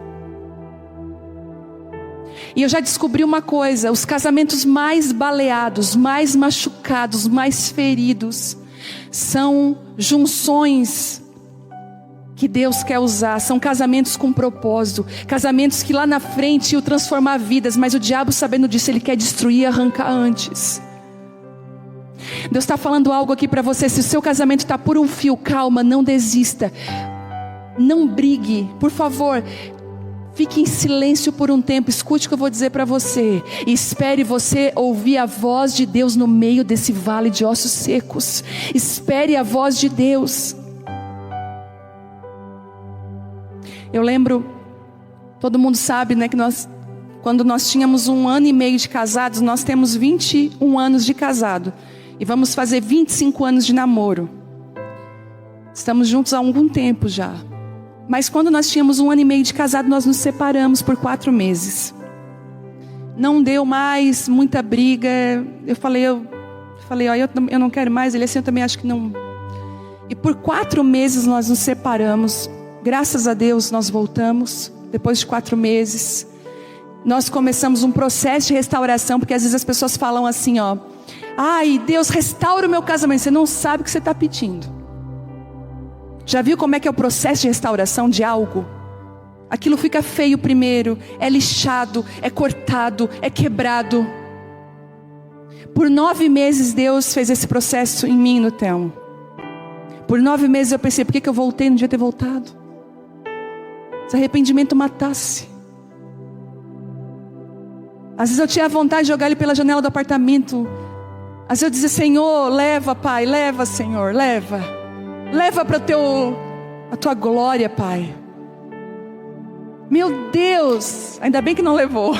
E eu já descobri uma coisa: os casamentos mais baleados, mais machucados, mais feridos, são junções que Deus quer usar. São casamentos com propósito, casamentos que lá na frente iam transformar vidas, mas o diabo, sabendo disso, ele quer destruir e arrancar antes. Deus está falando algo aqui para você: se o seu casamento está por um fio, calma, não desista, não brigue, por favor. Fique em silêncio por um tempo, escute o que eu vou dizer para você. E espere você ouvir a voz de Deus no meio desse vale de ossos secos. Espere a voz de Deus. Eu lembro, todo mundo sabe, né, que nós quando nós tínhamos 1 ano e meio de casados. Nós temos 21 anos de casado. E vamos fazer 25 anos de namoro. Estamos juntos há algum tempo já. Mas quando nós tínhamos 1 ano e meio de casado, nós nos separamos por 4 meses. Não deu mais, muita briga. Eu falei, ó, eu não quero mais. Ele assim, eu também acho que não. E por 4 meses nós nos separamos. Graças a Deus nós voltamos. Depois de 4 meses. Nós começamos um processo de restauração. Porque às vezes as pessoas falam assim, ó. Ai, Deus, restaura o meu casamento. Você não sabe o que você está pedindo. Já viu como é que é o processo de restauração de algo? Aquilo fica feio primeiro, é lixado, é cortado, é quebrado. Por 9 meses Deus fez esse processo em mim e no Telmo. Por 9 meses eu pensei, por que eu voltei? Não devia ter voltado. Se arrependimento matasse. Às vezes eu tinha vontade de jogar ele pela janela do apartamento. Às vezes eu dizia, Senhor, leva, Pai, leva, Senhor, leva. Leva para a tua glória, Pai. Meu Deus, ainda bem que não levou.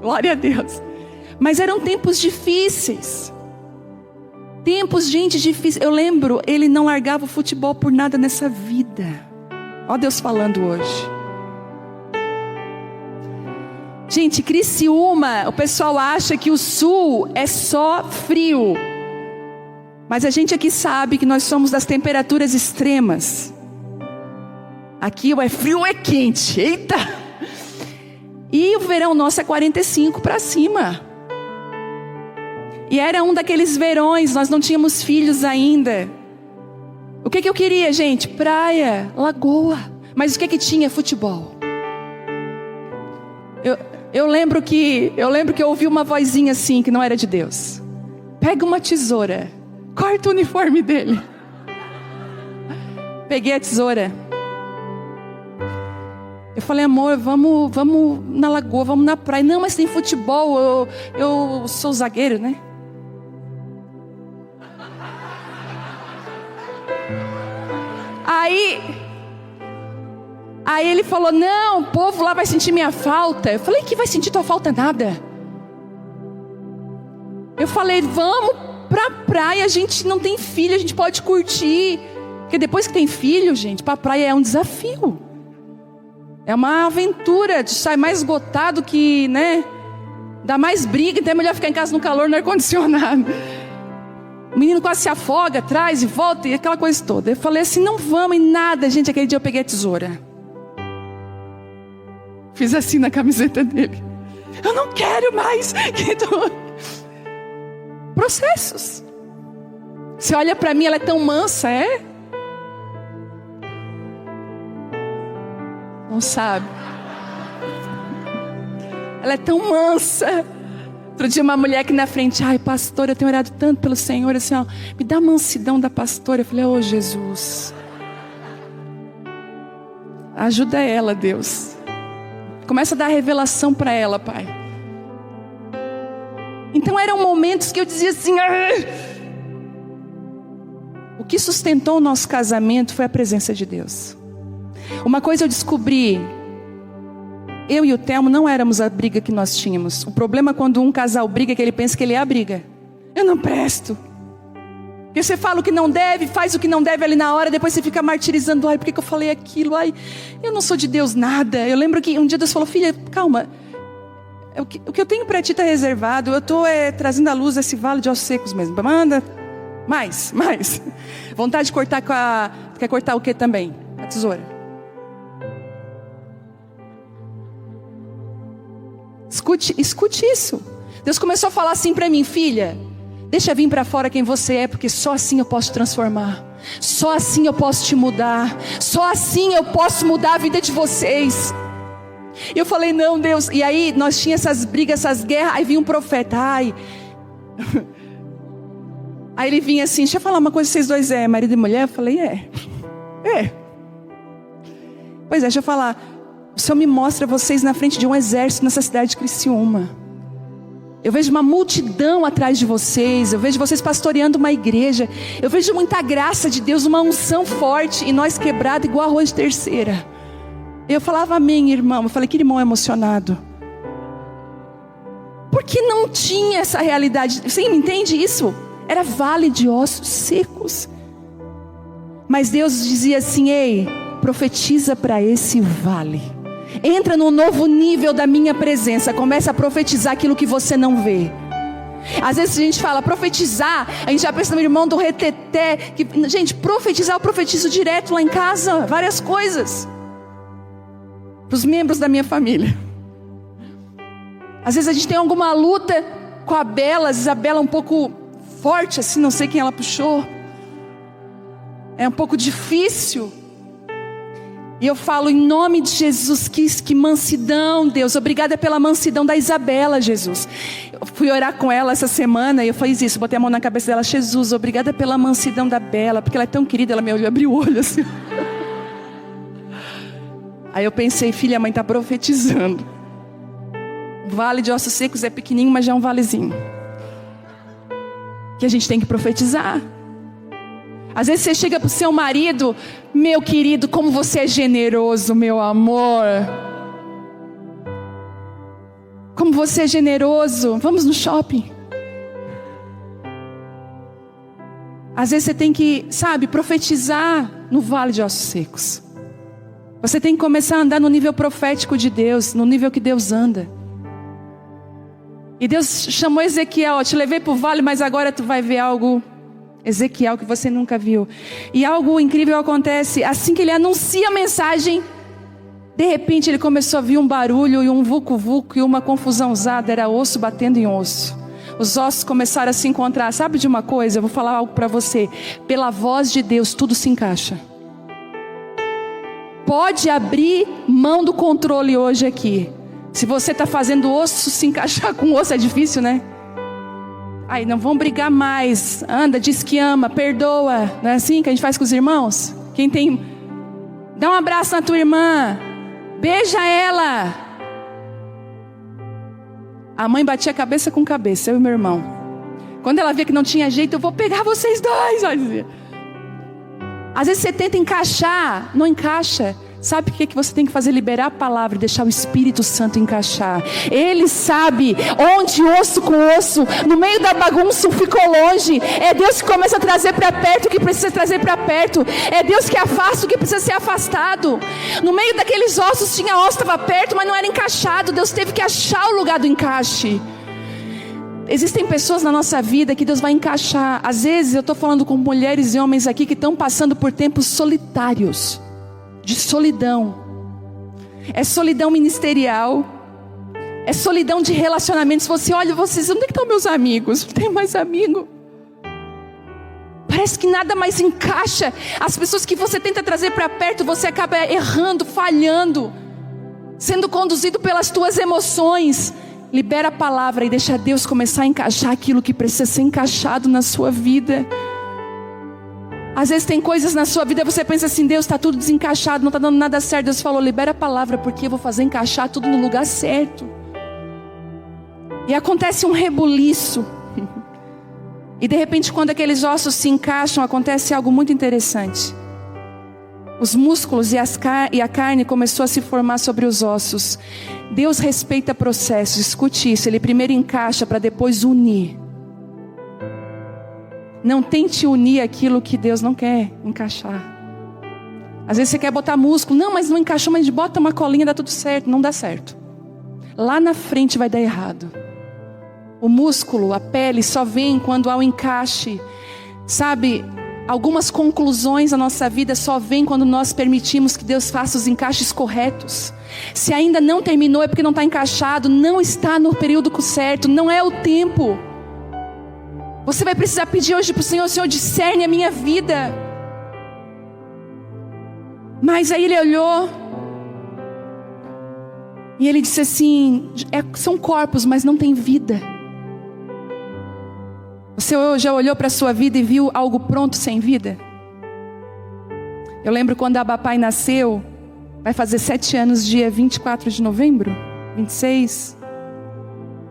Glória a Deus. Mas eram tempos difíceis. Tempos, gente, difíceis. Eu lembro, ele não largava o futebol por nada nessa vida. Ó Deus falando hoje. Gente, Criciúma, o pessoal acha que o sul é só frio. Mas a gente aqui sabe que nós somos das temperaturas extremas. Aqui ou é frio ou é quente. Eita! E o verão nosso é 45 para cima. E era um daqueles verões, nós não tínhamos filhos ainda. O que eu queria, gente? Praia, lagoa. Mas o que tinha? Futebol. Eu lembro que eu ouvi uma vozinha assim, que não era de Deus. Pega uma tesoura. Corta o uniforme dele. Peguei a tesoura. Eu falei, amor, vamos na lagoa, vamos na praia. Não, mas tem futebol, eu sou zagueiro, né? Aí ele falou, não, o povo lá vai sentir minha falta. Eu falei, que vai sentir tua falta nada. Eu falei, vamos pra praia, a gente não tem filho, a gente pode curtir. Porque depois que tem filho, gente, pra praia é um desafio. É uma aventura, de sai mais esgotado que, né? Dá mais briga, então é melhor ficar em casa no calor, no ar-condicionado. O menino quase se afoga, traz e volta, e aquela coisa toda. Eu falei assim, não vamos em nada, gente. Aquele dia eu peguei a tesoura. Fiz assim na camiseta dele. Eu não quero mais. Processos. Você olha para mim, ela é tão mansa, é? Não sabe. Ela é tão mansa. Outro dia uma mulher aqui na frente, ai pastora, eu tenho orado tanto pelo Senhor, assim, ó, me dá a mansidão da pastora. Eu falei, ô Jesus, ajuda ela, Deus. Começa a dar revelação para ela, Pai. Então eram momentos que eu dizia assim, o que sustentou o nosso casamento foi a presença de Deus. Uma coisa eu descobri, eu e o Telmo não éramos a briga que nós tínhamos. O problema é quando um casal briga, que ele pensa que ele é a briga. Eu não presto. Porque você fala o que não deve, faz o que não deve ali na hora, depois você fica martirizando, ai, por que eu falei aquilo? Ai, eu não sou de Deus nada. Eu lembro que um dia Deus falou, filha, calma. O que eu tenho para ti está reservado. Eu estou trazendo à luz esse vale de ossos secos mesmo. Manda mais. Vontade de cortar com a... Quer cortar o que também? A tesoura. Escute isso. Deus começou a falar assim para mim, filha, deixa vir para fora quem você é, porque só assim eu posso te transformar. Só assim eu posso te mudar. Só assim eu posso mudar a vida de vocês. E eu falei, não, Deus. E aí nós tínhamos essas brigas, essas guerras. Aí vinha um profeta, ai. Aí ele vinha assim, deixa eu falar uma coisa, vocês dois é marido e mulher? Eu falei, é. Pois é, deixa eu falar. O Senhor me mostra vocês na frente de um exército nessa cidade de Criciúma. Eu vejo uma multidão atrás de vocês. Eu vejo vocês pastoreando uma igreja. Eu vejo muita graça de Deus, uma unção forte. E nós quebrados igual arroz de terceira. Eu falava amém, irmão. Eu falei, que irmão emocionado. Aqui não tinha essa realidade. Você me entende isso? Era vale de ossos secos. Mas Deus dizia assim: ei, profetiza para esse vale. Entra num novo nível da minha presença. Começa a profetizar aquilo que você não vê. Às vezes a gente fala profetizar, a gente já pensa no irmão do reteté. Gente, profetizar, eu profetizo direto lá em casa. Várias coisas. Para os membros da minha família. Às vezes a gente tem alguma luta com a Bela. Às vezes a Bela é um pouco forte assim, não sei quem ela puxou. É um pouco difícil. E eu falo em nome de Jesus, que mansidão, Deus. Obrigada pela mansidão da Isabela, Jesus. Eu fui orar com ela essa semana e eu fiz isso, botei a mão na cabeça dela. Jesus, obrigada pela mansidão da Bela, porque ela é tão querida. Ela me olhou, abriu o olho assim. Aí eu pensei, filha, a mãe está profetizando. O vale de ossos secos é pequenininho, mas já é um valezinho. Que a gente tem que profetizar. Às vezes você chega para o seu marido: meu querido, como você é generoso, meu amor. Como você é generoso. Vamos no shopping. Às vezes você tem que, profetizar no vale de ossos secos. Você tem que começar a andar no nível profético de Deus, no nível que Deus anda. E Deus chamou Ezequiel: te levei para o vale, mas agora tu vai ver algo, Ezequiel, que você nunca viu. E algo incrível acontece. Assim que ele anuncia a mensagem, de repente ele começou a ouvir um barulho e um vucu-vucu e uma confusão usada. Era osso batendo em osso. Os ossos começaram a se encontrar. Sabe de uma coisa? Eu vou falar algo para você. Pela voz de Deus tudo se encaixa. Pode abrir mão do controle hoje aqui. Se você está fazendo osso se encaixar com osso, é difícil, né? Aí não vão brigar mais. Anda, diz que ama, perdoa. Não é assim que a gente faz com os irmãos? Quem tem... Dá um abraço na tua irmã. Beija ela. A mãe batia cabeça com cabeça, eu e meu irmão. Quando ela via que não tinha jeito: eu vou pegar vocês dois. Às vezes você tenta encaixar, não encaixa. Sabe o que você tem que fazer? Liberar a palavra e deixar o Espírito Santo encaixar. Ele sabe onde osso com osso, no meio da bagunça, ficou longe. É Deus que começa a trazer para perto o que precisa trazer para perto. É Deus que afasta o que precisa ser afastado. No meio daqueles ossos tinha osso, estava perto, mas não era encaixado. Deus teve que achar o lugar do encaixe. Existem pessoas na nossa vida que Deus vai encaixar. Às vezes eu estou falando com mulheres e homens aqui que estão passando por tempos solitários, de solidão. É solidão ministerial, é solidão de relacionamentos. Você olha, vocês, onde é que estão meus amigos? Não tenho mais amigo. Parece que nada mais encaixa. As pessoas que você tenta trazer para perto, você acaba errando, falhando, sendo conduzido pelas tuas emoções. Libera a palavra e deixa Deus começar a encaixar aquilo que precisa ser encaixado na sua vida. Às vezes tem coisas na sua vida, você pensa assim: Deus, está tudo desencaixado, não está dando nada certo. Deus falou: libera a palavra, porque eu vou fazer encaixar tudo no lugar certo. E acontece um rebuliço. E de repente, quando aqueles ossos se encaixam, acontece algo muito interessante. Os músculos e a carne começou a se formar sobre os ossos. Deus respeita processos, escute isso. Ele primeiro encaixa para depois unir. Não tente unir aquilo que Deus não quer encaixar. Às vezes você quer botar músculo. Não, mas não encaixou, mas bota uma colinha, dá tudo certo. Não dá certo. Lá na frente vai dar errado. O músculo, a pele só vem quando há um encaixe. Sabe, algumas conclusões da nossa vida só vêm quando nós permitimos que Deus faça os encaixes corretos. Se ainda não terminou é porque não está encaixado. Não está no período certo. Não é o tempo. Você vai precisar pedir hoje para o Senhor: Senhor, discerne a minha vida. Mas aí ele olhou e ele disse assim: são corpos, mas não tem vida. Você já olhou para a sua vida e viu algo pronto sem vida? Eu lembro quando a Abapai nasceu. Vai fazer 7 anos, dia 24 de novembro, 26,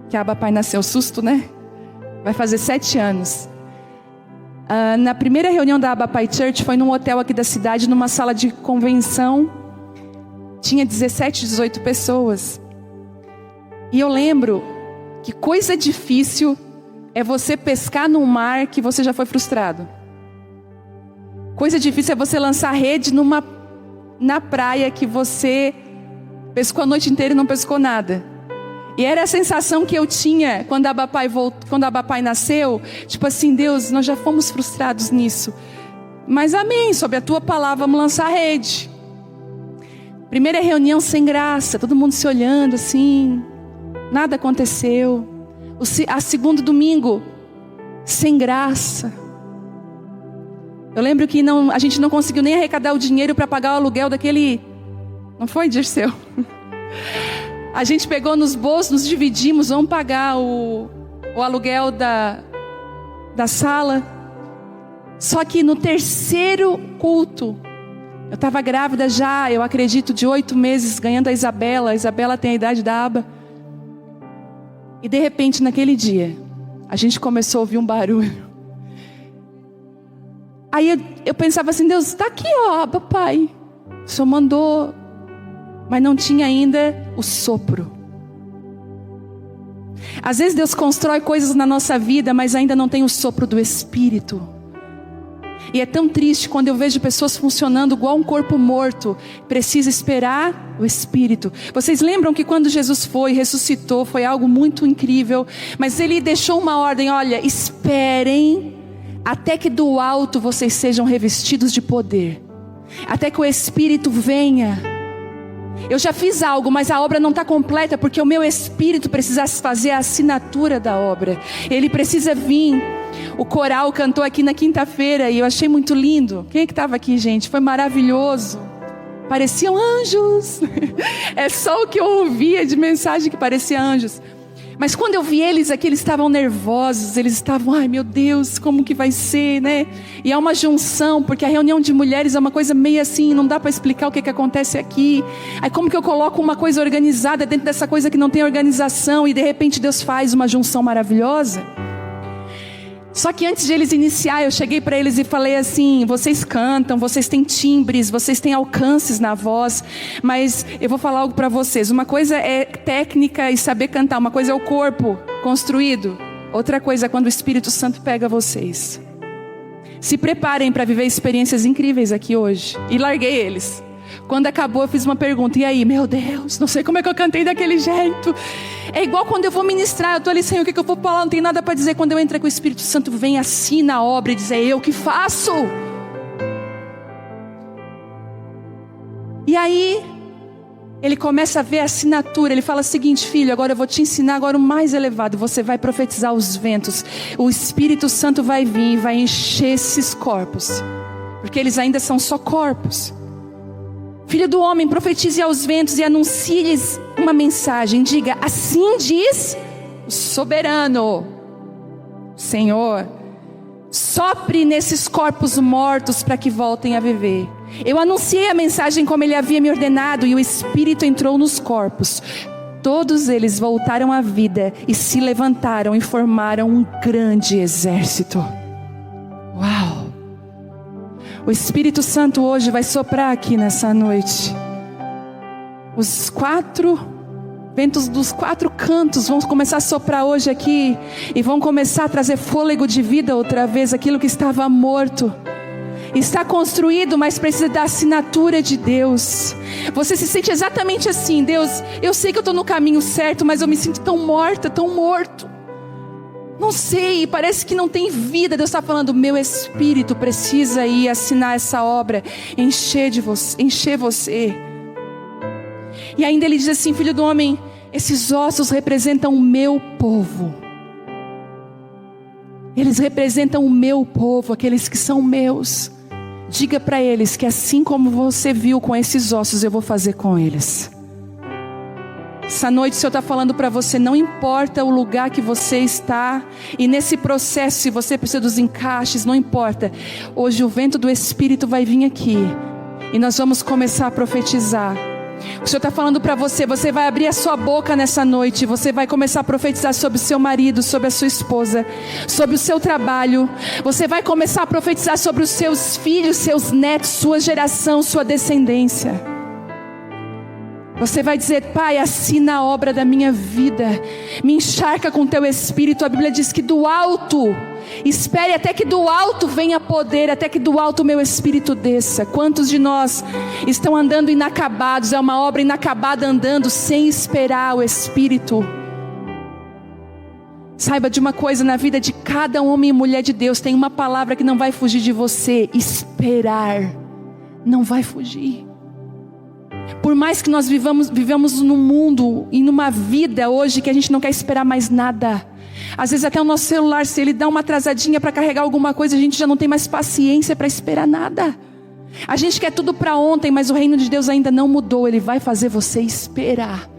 que a Abapai nasceu. Susto, né? Vai fazer 7 anos. Na primeira reunião da Abapai Church, foi num hotel aqui da cidade, numa sala de convenção. Tinha 17, 18 pessoas. E eu lembro que coisa difícil é você pescar num mar que você já foi frustrado. Coisa difícil é você lançar rede na praia que você pescou a noite inteira e não pescou nada. E era a sensação que eu tinha quando a Abapai nasceu. Tipo assim, Deus, nós já fomos frustrados nisso. Mas amém, sob a tua palavra vamos lançar a rede. Primeira reunião sem graça, todo mundo se olhando assim. Nada aconteceu. A segundo domingo, sem graça. Eu lembro que a gente não conseguiu nem arrecadar o dinheiro para pagar o aluguel daquele... Não foi, Dirceu? A gente pegou nos bolsos, nos dividimos, vamos pagar o aluguel da sala. Só que no terceiro culto, eu estava grávida já, eu acredito, de 8 meses, ganhando a Isabela. A Isabela tem a idade da Aba. E de repente, naquele dia, a gente começou a ouvir um barulho. Aí eu pensava assim, Deus, está aqui, ó, papai. O Senhor mandou, mas não tinha ainda o sopro. Às vezes Deus constrói coisas na nossa vida, mas ainda não tem o sopro do Espírito. E é tão triste quando eu vejo pessoas funcionando igual um corpo morto. Precisa esperar o Espírito. Vocês lembram que quando Jesus ressuscitou, foi algo muito incrível. Mas Ele deixou uma ordem, olha, esperem até que do alto vocês sejam revestidos de poder. Até que o Espírito venha. Eu já fiz algo, mas a obra não está completa, porque o meu Espírito precisa fazer a assinatura da obra. Ele precisa vir. O coral cantou aqui na quinta-feira e eu achei muito lindo. Quem é que estava aqui, gente? Foi maravilhoso. Pareciam anjos. É só o que eu ouvia de mensagem que parecia anjos. Mas quando eu vi eles aqui, eles estavam nervosos. Eles estavam, ai meu Deus, como que vai ser, né? E é uma junção, porque a reunião de mulheres é uma coisa meio assim, não dá para explicar o que acontece aqui. Aí como que eu coloco uma coisa organizada dentro dessa coisa que não tem organização? E de repente Deus faz uma junção maravilhosa. Só que antes de eles iniciar, eu cheguei para eles e falei assim, vocês cantam, vocês têm timbres, vocês têm alcances na voz, mas eu vou falar algo para vocês. Uma coisa é técnica e saber cantar, uma coisa é o corpo construído, outra coisa é quando o Espírito Santo pega vocês. Se preparem para viver experiências incríveis aqui hoje. E larguei eles. Quando acabou eu fiz uma pergunta, e aí, meu Deus, não sei como é que eu cantei daquele jeito. É igual quando eu vou ministrar, eu estou ali, Senhor, o que eu vou falar, não tem nada para dizer. Quando eu entro com o Espírito Santo, vem assim na obra e diz, é eu que faço. E aí, ele começa a ver a assinatura, ele fala o seguinte, filho, agora eu vou te ensinar agora o mais elevado, você vai profetizar os ventos. O Espírito Santo vai vir e vai encher esses corpos, porque eles ainda são só corpos. Filho do homem, profetize aos ventos e anuncie-lhes uma mensagem. Diga, assim diz o soberano Senhor, sopre nesses corpos mortos para que voltem a viver. Eu anunciei a mensagem como ele havia me ordenado, e o Espírito entrou nos corpos. Todos eles voltaram à vida e se levantaram e formaram um grande exército. Uau! O Espírito Santo hoje vai soprar aqui nessa noite. Os 4 ventos dos 4 cantos vão começar a soprar hoje aqui. E vão começar a trazer fôlego de vida outra vez. Aquilo que estava morto. Está construído, mas precisa da assinatura de Deus. Você se sente exatamente assim. Deus, eu sei que eu estou no caminho certo, mas eu me sinto tão morta, tão morto. Não sei, parece que não tem vida. Deus está falando, meu Espírito precisa ir assinar essa obra, encher você. E ainda ele diz assim, filho do homem, esses ossos representam o meu povo. Eles representam o meu povo, aqueles que são meus. Diga para eles que assim como você viu com esses ossos, eu vou fazer com eles. Essa noite o Senhor está falando para você, não importa o lugar que você está, e nesse processo, se você precisa dos encaixes, não importa. Hoje o vento do Espírito vai vir aqui, e nós vamos começar a profetizar. O Senhor está falando para você, você vai abrir a sua boca nessa noite, você vai começar a profetizar sobre o seu marido, sobre a sua esposa, sobre o seu trabalho. Você vai começar a profetizar sobre os seus filhos, seus netos, sua geração, sua descendência. Você vai dizer: Pai, assina a obra da minha vida, me encharca com teu Espírito. A Bíblia diz que do alto, espere até que do alto venha poder, até que do alto o meu Espírito desça. Quantos de nós estão andando inacabados? É uma obra inacabada, andando sem esperar o Espírito. Saiba de uma coisa: na vida de cada homem e mulher de Deus tem uma palavra que não vai fugir de você: esperar. Não vai fugir. Por mais que nós vivamos num mundo e numa vida hoje que a gente não quer esperar mais nada. Às vezes até o nosso celular, se ele dá uma atrasadinha para carregar alguma coisa, a gente já não tem mais paciência para esperar nada. A gente quer tudo para ontem, mas o reino de Deus ainda não mudou. Ele vai fazer você esperar.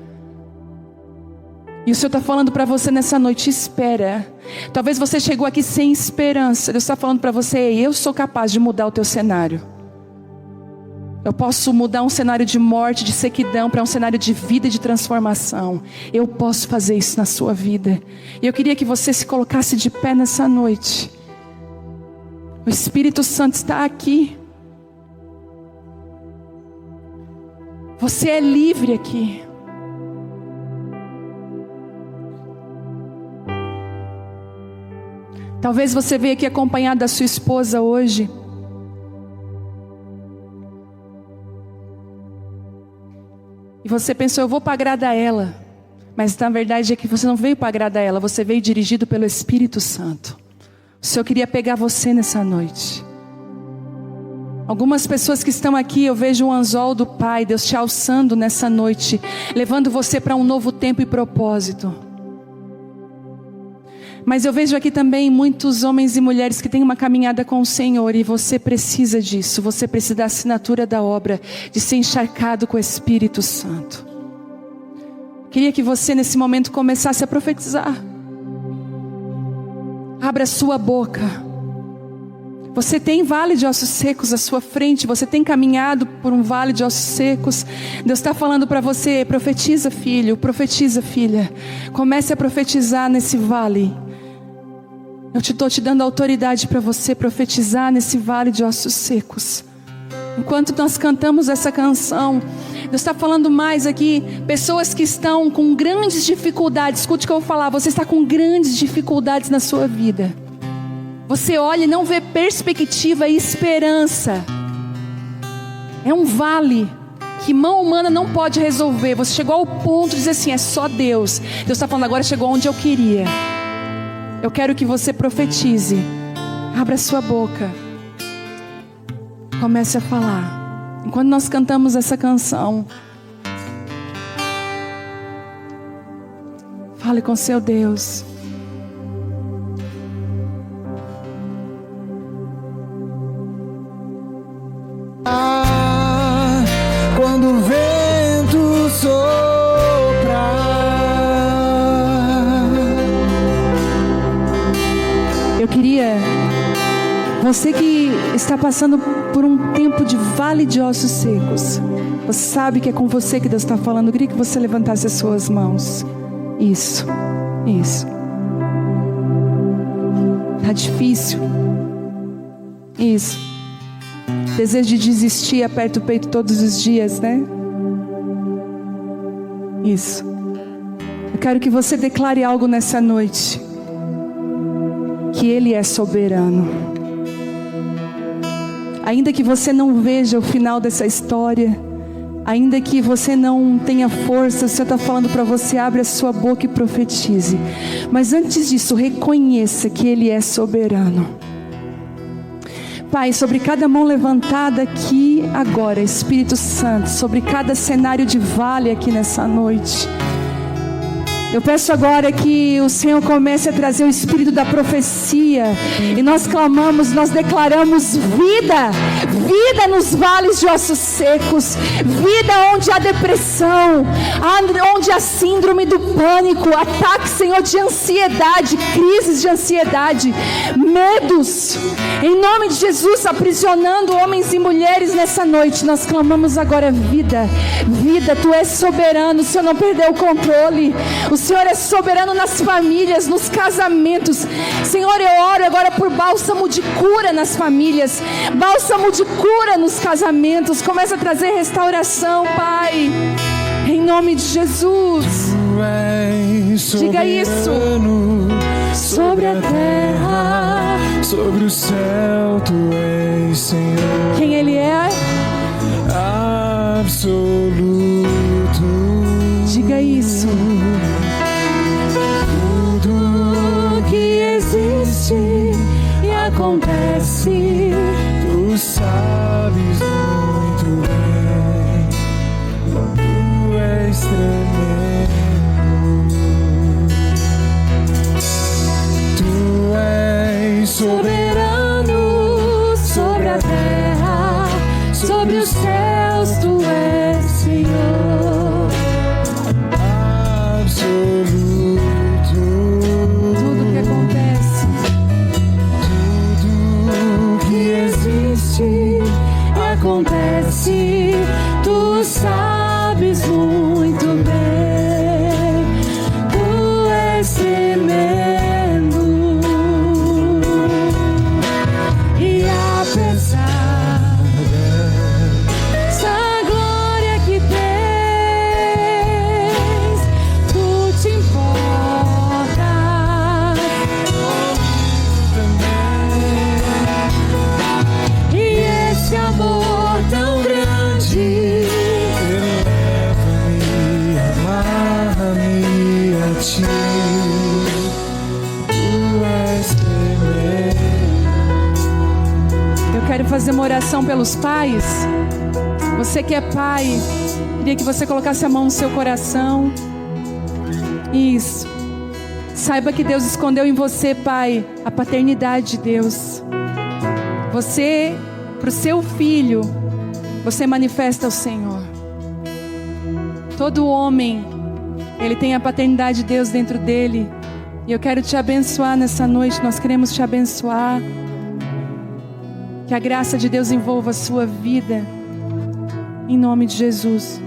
E o Senhor está falando para você nessa noite: espera. Talvez você chegou aqui sem esperança. Deus está falando para você: eu sou capaz de mudar o teu cenário. Eu posso mudar um cenário de morte, de sequidão, para um cenário de vida e de transformação. Eu posso fazer isso na sua vida. E eu queria que você se colocasse de pé nessa noite. O Espírito Santo está aqui. Você é livre aqui. Talvez você veja aqui acompanhado da sua esposa hoje. E você pensou: eu vou para agradar ela. Mas na verdade é que você não veio para agradar ela. Você veio dirigido pelo Espírito Santo. O Senhor queria pegar você nessa noite. Algumas pessoas que estão aqui, eu vejo um anzol do Pai, Deus te alçando nessa noite, levando você para um novo tempo e propósito. Mas eu vejo aqui também muitos homens e mulheres que têm uma caminhada com o Senhor, e você precisa disso. Você precisa da assinatura da obra, de ser encharcado com o Espírito Santo. Queria que você nesse momento começasse a profetizar. Abra a sua boca. Você tem vale de ossos secos à sua frente. Você tem caminhado por um vale de ossos secos. Deus está falando para você: profetiza, filho, profetiza, filha. Comece a profetizar nesse vale. Eu estou te dando autoridade para você profetizar nesse vale de ossos secos. Enquanto nós cantamos essa canção, Deus está falando mais aqui. Pessoas que estão com grandes dificuldades. Escute o que eu vou falar. Você está com grandes dificuldades na sua vida. Você olha e não vê perspectiva e esperança. É um vale que mão humana não pode resolver. Você chegou ao ponto de dizer assim: é só Deus. Deus está falando: agora chegou onde eu queria. Eu quero que você profetize. Abra a sua boca. Comece a falar. Enquanto nós cantamos essa canção, fale com seu Deus. Quando o vento sopra, eu queria, você que está passando por um tempo de vale de ossos secos, você sabe que é com você que Deus está falando. Eu queria que você levantasse as suas mãos. Isso. Tá difícil. Isso. Desejo de desistir, aperta o peito todos os dias, né? Isso. Eu quero que você declare algo nessa noite. Que Ele é soberano. Ainda que você não veja o final dessa história, ainda que você não tenha força, o Senhor está falando para você: abre a sua boca e profetize. Mas antes disso, reconheça que Ele é soberano. Pai, sobre cada mão levantada aqui agora, Espírito Santo, sobre cada cenário de vale aqui nessa noite, eu peço agora que o Senhor comece a trazer o espírito da profecia. E nós clamamos, nós declaramos vida. Vida nos vales de ossos secos. Vida onde há depressão, onde há síndrome do pânico, ataque, Senhor, de ansiedade, crises de ansiedade, medos. Em nome de Jesus, aprisionando homens e mulheres nessa noite, nós clamamos agora vida. Vida, Tu és soberano, o Senhor não perdeu o controle. O Senhor é soberano nas famílias, nos casamentos. Senhor, eu oro agora por bálsamo de cura nas famílias, bálsamo de cura nos casamentos. Começa a trazer restauração, Pai. nome de Jesus. Tu és Diga isso. soberano Sobre a terra, sobre o céu, tu és Senhor quem Ele é? absoluto. Diga isso. Tudo que existe e acontece, Tu sabes muito bem, tu és tremendo. Tu és soberano sobre a terra, sobre os céus, tu és Senhor absoluto. Tudo que acontece, Tudo que existe acontece, tu sabes muito bem, tu és tremendo. E apesar da glória que tens, tu te importas. E esse amor tão grande eleva-me, amarra-me a ti. Tu és tremendo. Eu quero fazer uma oração pelos pais. Você que é pai, queria que você colocasse a mão no seu coração. Isso. Saiba que Deus escondeu em você, pai, a paternidade de Deus. Você, para o seu filho, você manifesta o Senhor. Todo homem, ele tem a paternidade de Deus dentro dele. E eu quero te abençoar nessa noite. Nós queremos te abençoar. Que a graça de Deus envolva a sua vida. Em nome de Jesus.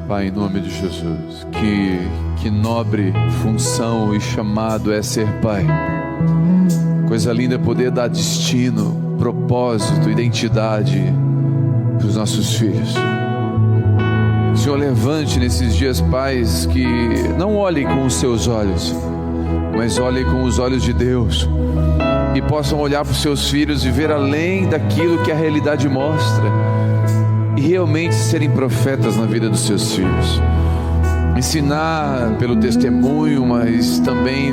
Pai, em nome de Jesus, que nobre função e chamado é ser pai. Coisa linda é poder dar destino, propósito, identidade para os nossos filhos. Senhor, levante nesses dias pais que não olhem com os seus olhos, mas olhem com os olhos de Deus, e possam olhar para os seus filhos e ver além daquilo que a realidade mostra, e realmente serem profetas na vida dos seus filhos. Ensinar pelo testemunho, mas também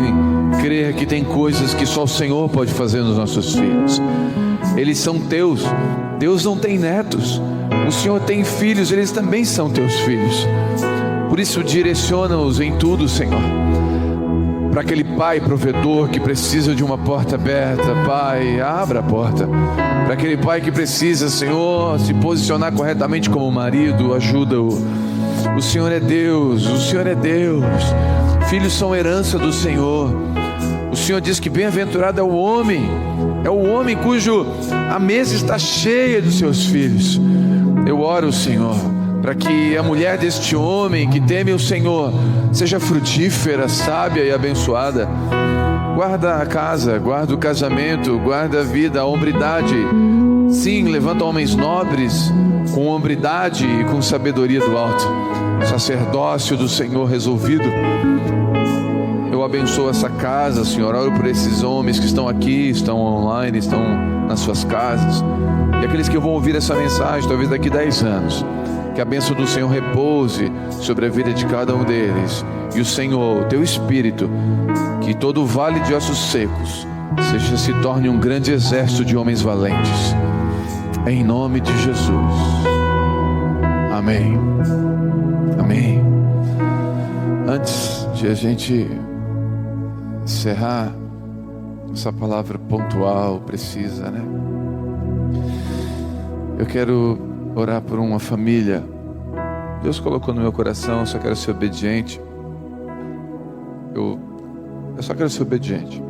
crer que tem coisas que só o Senhor pode fazer nos nossos filhos. Eles são teus. Deus não tem netos. O Senhor tem filhos, eles também são teus filhos. Por isso direciona-os em tudo, Senhor. Para aquele pai provedor que precisa de uma porta aberta, Pai, abra a porta. Para aquele pai que precisa, Senhor, se posicionar corretamente como marido, ajuda-o. O Senhor é Deus, o Senhor é Deus. Filhos são herança do Senhor. O Senhor diz que bem-aventurado é o homem cujo a mesa está cheia dos seus filhos. Eu oro, Senhor, para que a mulher deste homem que teme o Senhor seja frutífera, sábia e abençoada. Guarda a casa, guarda o casamento, guarda a vida, a hombridade. Sim, levanta homens nobres com hombridade e com sabedoria do alto. Sacerdócio do Senhor resolvido. Eu abençoo essa casa, Senhor. Oro por esses homens que estão aqui, estão online, estão nas suas casas, e aqueles que vão ouvir essa mensagem talvez daqui 10 anos. Que a bênção do Senhor repouse sobre a vida de cada um deles. E o Senhor, o teu Espírito, que todo o vale de ossos secos se torne um grande exército de homens valentes. Em nome de Jesus. Amém. Amém. Antes de a gente encerrar essa palavra pontual, precisa, né? Eu quero orar por uma família. Deus colocou no meu coração, eu só quero ser obediente. Eu só quero ser obediente.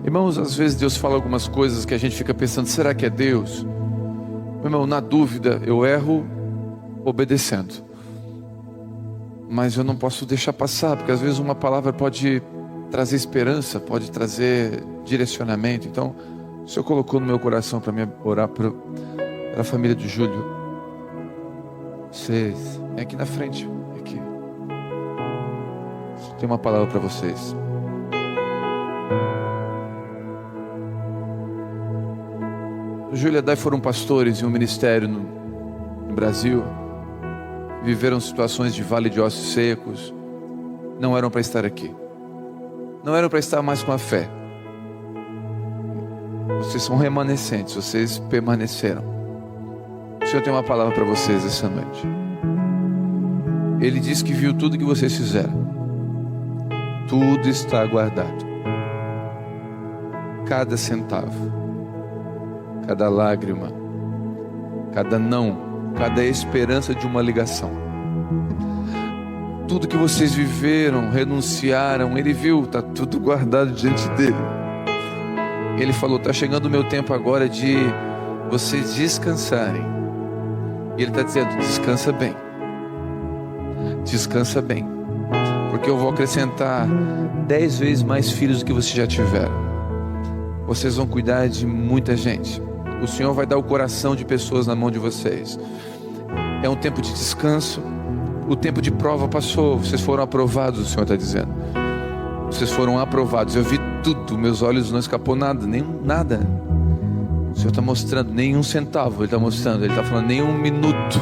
Irmãos, às vezes Deus fala algumas coisas que a gente fica pensando, será que é Deus? Meu irmão, na dúvida, eu erro obedecendo. Mas eu não posso deixar passar, porque às vezes uma palavra pode trazer esperança, pode trazer direcionamento. Então, o Senhor colocou no meu coração para me orar pela família de Júlio. Vocês, vem aqui na frente. Aqui. Tem uma palavra para vocês. O Júlia e a Dai foram pastores em um ministério no Brasil. Viveram situações de vale de ossos secos. Não eram para estar aqui. Não eram para estar mais com a fé. Vocês são remanescentes, vocês permaneceram. O Senhor tem uma palavra para vocês essa noite. Ele diz que viu tudo que vocês fizeram. Tudo está guardado. Cada centavo, cada lágrima, cada não, cada esperança de uma ligação. Tudo que vocês viveram, renunciaram, Ele viu, está tudo guardado diante dEle. Ele falou, está chegando o meu tempo agora de vocês descansarem. E Ele está dizendo, descansa bem. Descansa bem. Porque eu vou acrescentar 10 vezes mais filhos do que vocês já tiveram. Vocês vão cuidar de muita gente. O Senhor vai dar o coração de pessoas na mão de vocês. É um tempo de descanso. O tempo de prova passou. Vocês foram aprovados, o Senhor está dizendo. Vocês foram aprovados. Eu vi tudo, meus olhos não escapou nada, nada. O Senhor está mostrando, nenhum centavo Ele está mostrando. Ele está falando, nenhum minuto,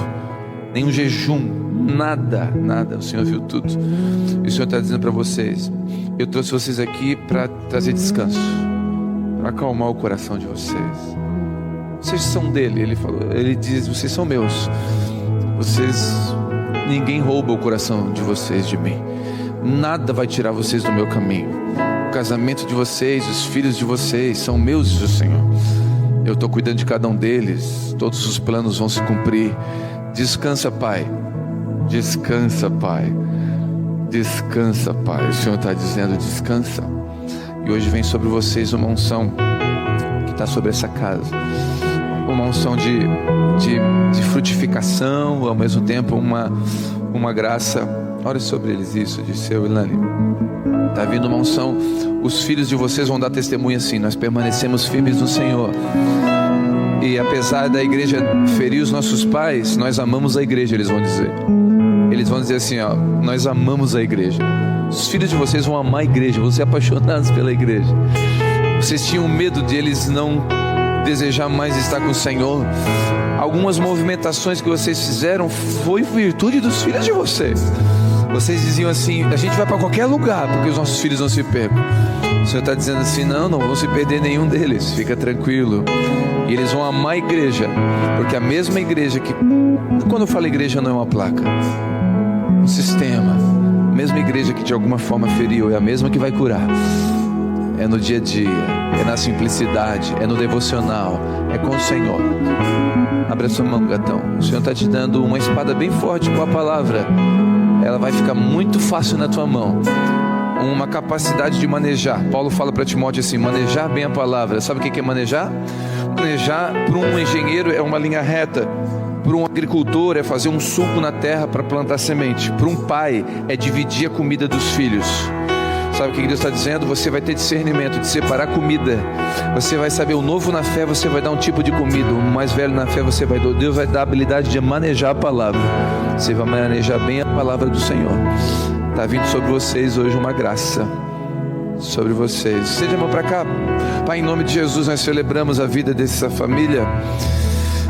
nenhum jejum, nada. O Senhor viu tudo. E o Senhor está dizendo para vocês, eu trouxe vocês aqui para trazer descanso, para acalmar o coração de vocês. Vocês são dele, Ele falou. Ele diz, vocês são meus. Ninguém rouba o coração de vocês de mim. Nada vai tirar vocês do meu caminho. O casamento de vocês, os filhos de vocês são meus, diz o Senhor. Eu estou cuidando de cada um deles. Todos os planos vão se cumprir. Descansa, Pai. Descansa, Pai. Descansa, Pai. O Senhor está dizendo, descansa. E hoje vem sobre vocês uma unção que está sobre essa casa. Uma unção de frutificação, ao mesmo tempo uma graça. Ore sobre eles isso, disse eu, Ilane. Está vindo uma unção. Os filhos de vocês vão dar testemunho assim, nós permanecemos firmes no Senhor. E apesar da igreja ferir os nossos pais, nós amamos a igreja, eles vão dizer. Eles vão dizer assim, ó, nós amamos a igreja. Os filhos de vocês vão amar a igreja, vão ser apaixonados pela igreja. Vocês tinham medo de eles não desejar mais estar com o Senhor. Algumas movimentações que vocês fizeram foi virtude dos filhos de vocês. Vocês diziam assim, a gente vai para qualquer lugar porque os nossos filhos não se percam. O Senhor está dizendo assim, não vão se perder nenhum deles, fica tranquilo. E eles vão amar a igreja, porque a mesma igreja que, quando eu falo igreja, não é uma placa, um sistema. A mesma igreja que de alguma forma feriu é a mesma que vai curar. É no dia a dia, é na simplicidade, é no devocional, é com o Senhor. Abre a sua mão, gatão. O Senhor está te dando uma espada bem forte com a palavra. Ela vai ficar muito fácil na tua mão. Uma capacidade de manejar. Paulo fala para Timóteo assim, manejar bem a palavra. Sabe o que é manejar? Manejar para um engenheiro é uma linha reta. Para um agricultor é fazer um sulco na terra para plantar semente. Para um pai é dividir a comida dos filhos. Sabe o que Deus está dizendo? Você vai ter discernimento de separar comida. Você vai saber, o novo na fé você vai dar um tipo de comida, o mais velho na fé você vai dar. Deus vai dar a habilidade de manejar a palavra. Você vai manejar bem a palavra do Senhor. Está vindo sobre vocês hoje uma graça. Sobre vocês. Estende a mão para cá. Pai, em nome de Jesus, nós celebramos a vida dessa família.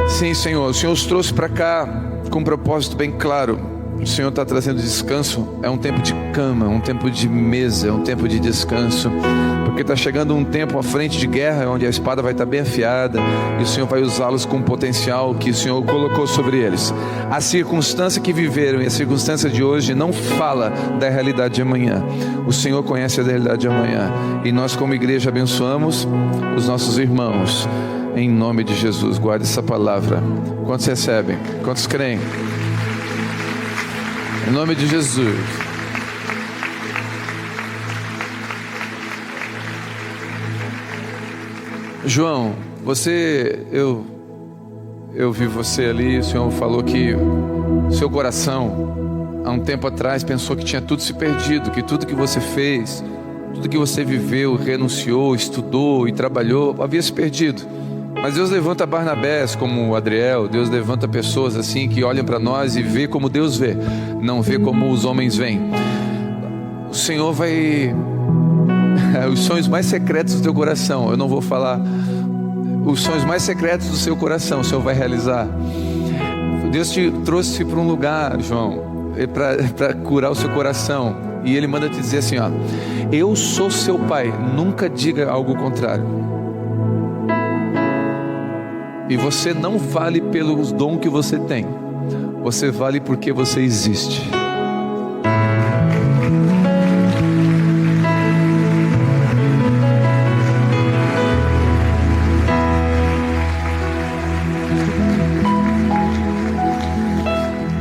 Sim, Senhor, o Senhor os trouxe para cá com um propósito bem claro. O Senhor está trazendo descanso. É um tempo de cama, um tempo de mesa, um tempo de descanso. Porque está chegando um tempo à frente de guerra, onde a espada vai estar bem afiada. E o Senhor vai usá-los com o potencial que o Senhor colocou sobre eles. A circunstância que viveram e a circunstância de hoje não fala da realidade de amanhã. O Senhor conhece a realidade de amanhã. E nós como igreja abençoamos os nossos irmãos. Em nome de Jesus, guarde essa palavra. Quantos recebem? Quantos creem? Em nome de Jesus. João, eu vi você ali, o Senhor falou que seu coração, há um tempo atrás, pensou que tinha tudo se perdido, que tudo que você fez, tudo que você viveu, renunciou, estudou e trabalhou, havia se perdido. Mas Deus levanta Barnabés como o Adriel. Deus levanta pessoas assim que olham para nós e vê como Deus vê, não vê como os homens veem. O Senhor vai... os sonhos mais secretos do teu coração, eu não vou falar. Os sonhos mais secretos do seu coração, o Senhor vai realizar. Deus te trouxe para um lugar, João, para curar o seu coração. E Ele manda te dizer assim, ó: eu sou seu pai, nunca diga algo contrário. E você não vale pelos dons que você tem, você vale porque você existe.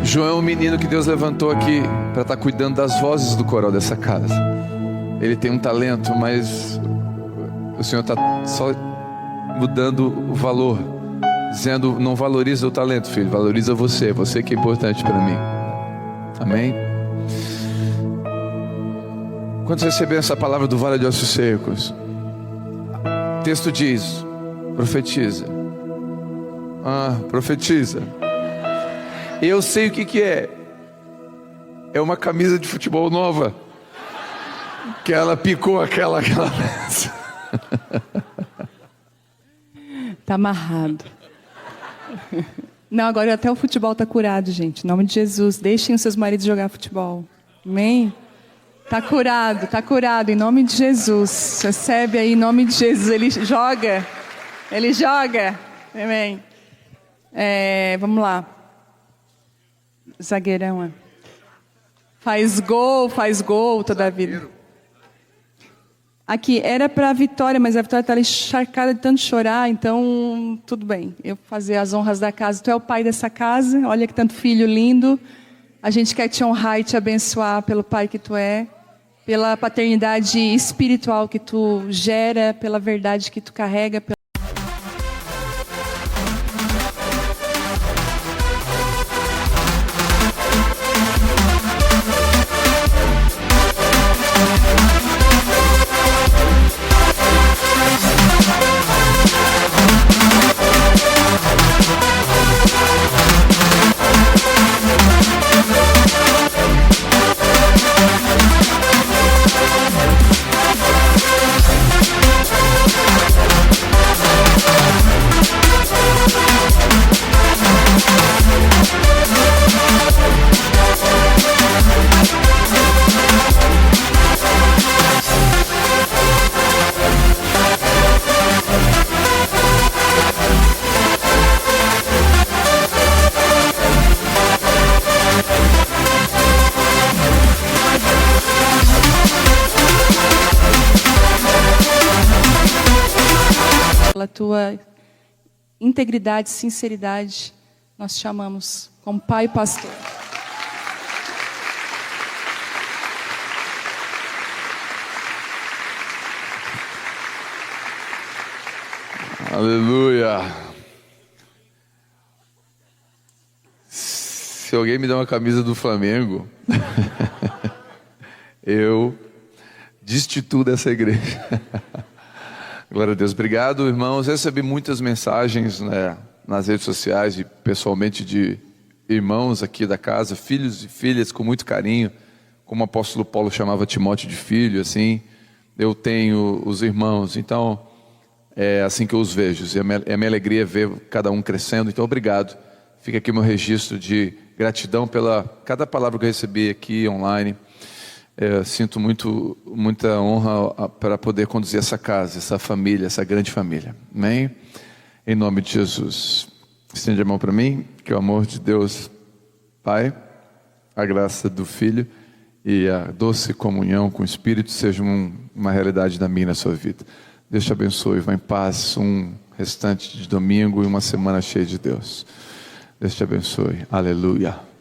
João é um menino que Deus levantou aqui para estar cuidando das vozes do coral dessa casa. Ele tem um talento, mas o Senhor está só mudando o valor, dizendo: não valoriza o talento, filho, valoriza você que é importante para mim. Amém? Quando você receber essa palavra do Vale de Ossos Secos, o texto diz: profetiza. Profetiza. Eu sei o que é. É uma camisa de futebol nova, que ela picou aquela vez. Tá amarrado. Não, agora até o futebol tá curado, gente. Em nome de Jesus, deixem os seus maridos jogar futebol. Amém? Tá curado, em nome de Jesus. Recebe aí, em nome de Jesus. Ele joga. Amém. Vamos lá. Zagueirão. Faz gol toda a vida. Aqui, era para a Vitória, mas a Vitória está ali encharcada de tanto chorar, então tudo bem. Eu vou fazer as honras da casa. Tu é o pai dessa casa, olha que tanto filho lindo. A gente quer te honrar e te abençoar pelo pai que tu é, pela paternidade espiritual que tu gera, pela verdade que tu carrega. Pela tua integridade, sinceridade, nós te amamos como pai e pastor. Aleluia. Se alguém me der uma camisa do Flamengo, eu destituo dessa igreja. Glória a Deus. Obrigado, irmãos. Recebi muitas mensagens, né, nas redes sociais e pessoalmente de irmãos aqui da casa, filhos e filhas com muito carinho, como o apóstolo Paulo chamava Timóteo de filho, assim. Eu tenho os irmãos, então é assim que eu os vejo. É a minha alegria ver cada um crescendo. Então, obrigado. Fica aqui o meu registro de gratidão pela cada palavra que eu recebi aqui online. Sinto muita honra para poder conduzir essa casa, essa família, essa grande família. Amém? Em nome de Jesus. Estende a mão para mim. Que o amor de Deus Pai, a graça do Filho e a doce comunhão com o Espírito sejam uma realidade na minha e na sua vida. Deus te abençoe. Vá em paz um restante de domingo e uma semana cheia de Deus. Deus te abençoe. Aleluia.